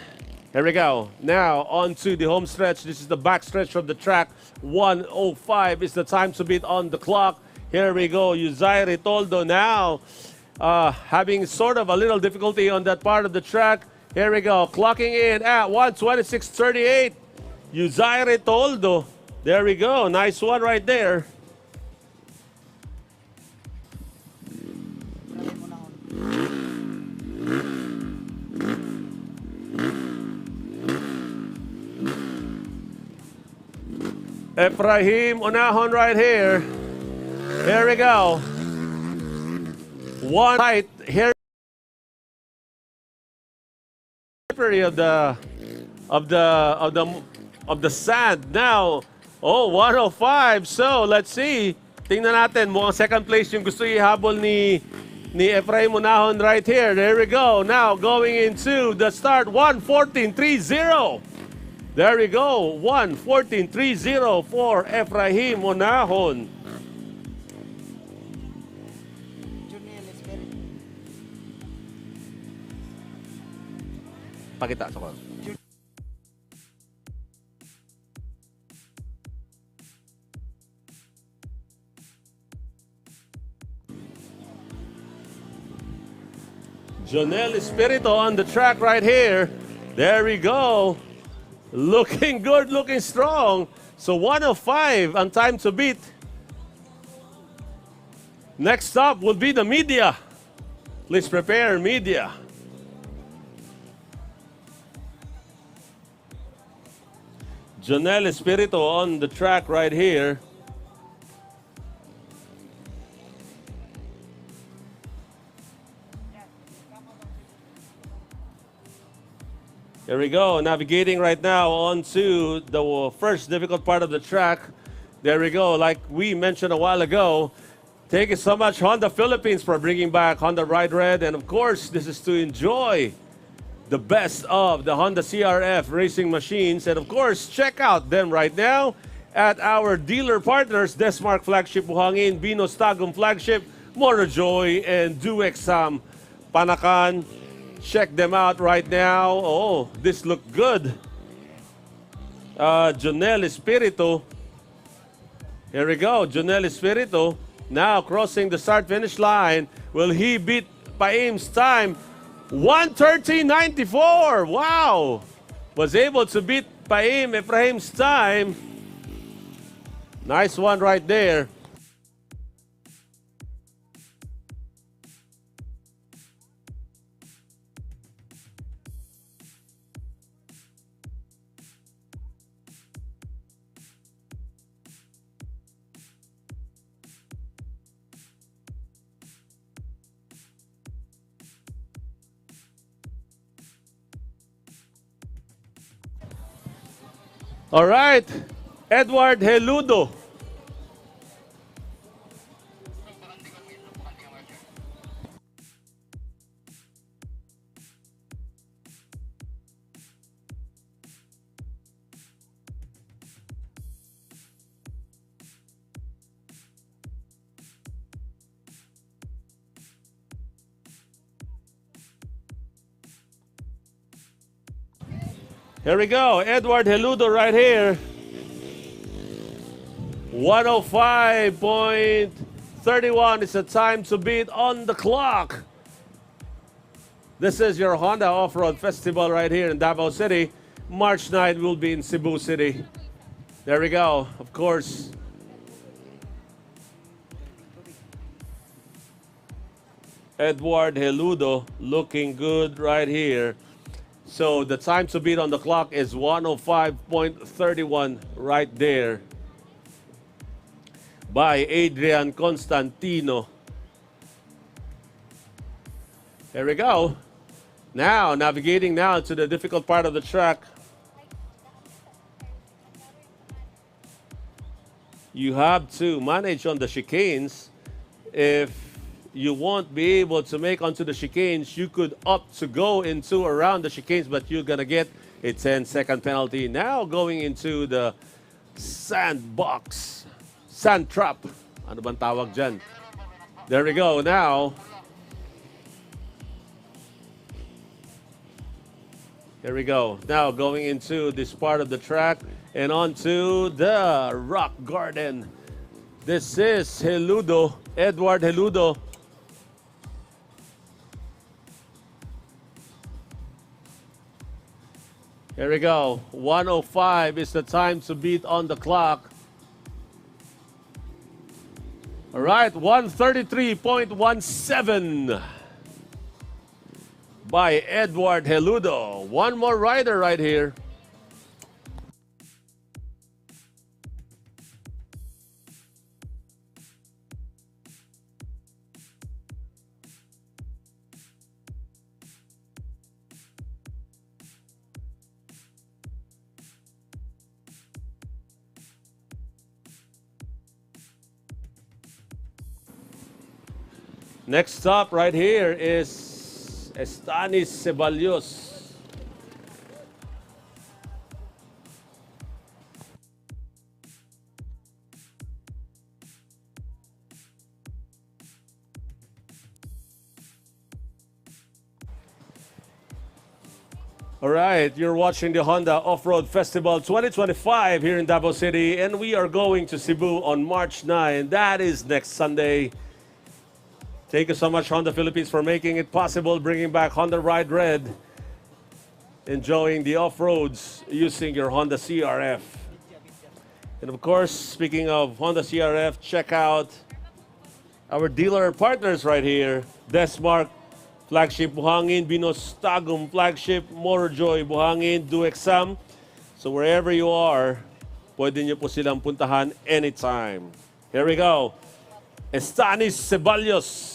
Here we go. Now on to the home stretch. This is the back stretch of the track. 1:05 is the time to beat on the clock. Here we go. Yuzaire Toldo now having sort of a little difficulty on that part of the track. Here we go, clocking in at 1:26.38. Yuzaire Toldo. There we go, nice one right there. Ephraim Unahon right here. Here we go. One right here. Of the of the sand. Now, oh, 105. So, let's see. Tingnan natin, mukhang second place yung gusto ihabol ni Efraim Unahon right here. There we go. Now, going into the start, 1:14.30. There we go. 1:14.30 for Efraim Unahon. Pakita sa ko. Jonel Espirito on the track right here. There we go. Looking good, looking strong. So 105 ang time to beat. Next up will be the media. Please prepare, media. Jonel Espirito on the track right here. Here we go, navigating right now onto the first difficult part of the track. There we go, like we mentioned a while ago. Thank you so much, Honda Philippines, for bringing back Honda Ride Red. And of course, this is to enjoy the best of the Honda CRF racing machines. And of course, check out them right now at our dealer partners, Desmark Flagship Buhangin, Binos Tagum Flagship, Motorjoy, and Duexam Panakan. Check them out right now. Oh, this looked good. Jonel Espirito. Here we go, Jonel Espirito. Now crossing the start-finish line. Will he beat Paim's time? 1:30.94. Wow! Was able to beat Paim Efraim's time. Nice one right there. All right, Edward Heludo. Here we go, Edward Heludo right here. 105.31 is the time to beat on the clock. This is your Honda Off-Road Festival right here in Davao City. March 9 will be in Cebu City. There we go, of course. Edward Heludo looking good right here. So the time to beat on the clock is 105.31 right there by Adrian Constantino. There we go. Now, navigating now to the difficult part of the track. You have to manage on the chicanes. If you won't be able to make onto the chicanes, you could opt to go into around the chicanes, but you're gonna get a 10-second penalty. Now going into the sandbox, sand trap. Ano bang tawag dyan? There we go now. Here we go. Now going into this part of the track and onto the rock garden. This is Heludo, Edward Heludo. Here we go. 105 is the time to beat on the clock. All right, 133.17 by Edward Heludo. One more rider right here. Next stop right here is Estanis Ceballos. All right, you're watching the Honda Off-Road Festival 2025 here in Davao City, and we are going to Cebu on March 9. That is next Sunday. Thank you so much, Honda Philippines, for making it possible, bringing back Honda Ride Red, enjoying the off-roads using your Honda CRF. And of course, speaking of Honda CRF, check out our dealer partners right here. Desmark Flagship Buhangin, Binostagum Flagship, Motorjoy Buhangin, Do Exam. So wherever you are, pwede nyo po silang puntahan anytime. Here we go. Estanis Ceballos.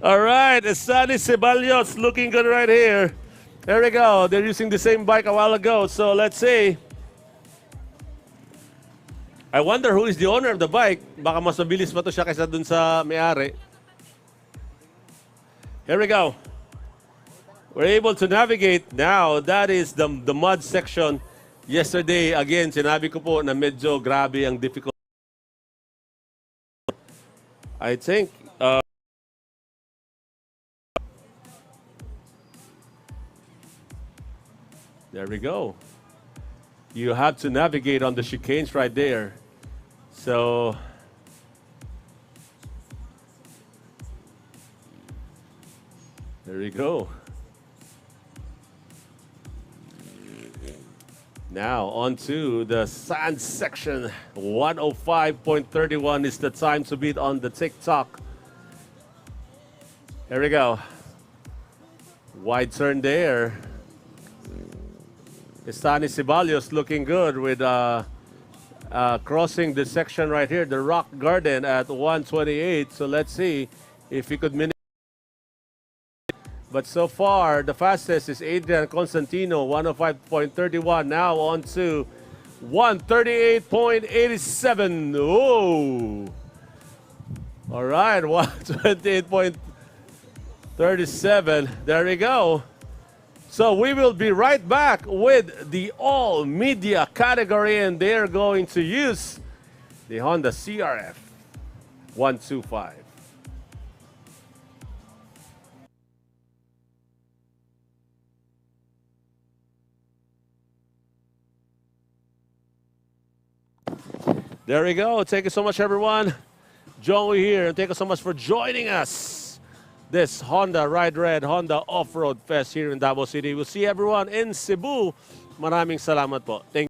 All right, Estanis Ceballos looking good right here. There we go. They're using the same bike a while ago. So let's see. I wonder who is the owner of the bike. Baka mas mabilis pa to siya kaysa dun sa may-ari. Here we go. We're able to navigate now. That is the mud section. Yesterday, again, sinabi ko po na medyo grabe ang difficult. I think, there we go. You have to navigate on the chicanes right there. So, there we go. Now, on to the sand section. 105.31 is the time to beat on the TikTok. Here we go. Wide turn there. Estanis Ceballos looking good with crossing the section right here, the Rock Garden at 128. So let's see if he could minimize. But so far, the fastest is Adrian Constantino, 105.31. Now on to 138.87. Oh! All right, 128.37. There we go. So we will be right back with the all-media category, and they're going to use the Honda CRF 125. There we go. Thank you so much, everyone. Joey here, and thank you so much for joining us. This Honda Ride Red, Honda Off-Road Fest here in Davao City. We'll see everyone in Cebu. Maraming salamat po. Thank you.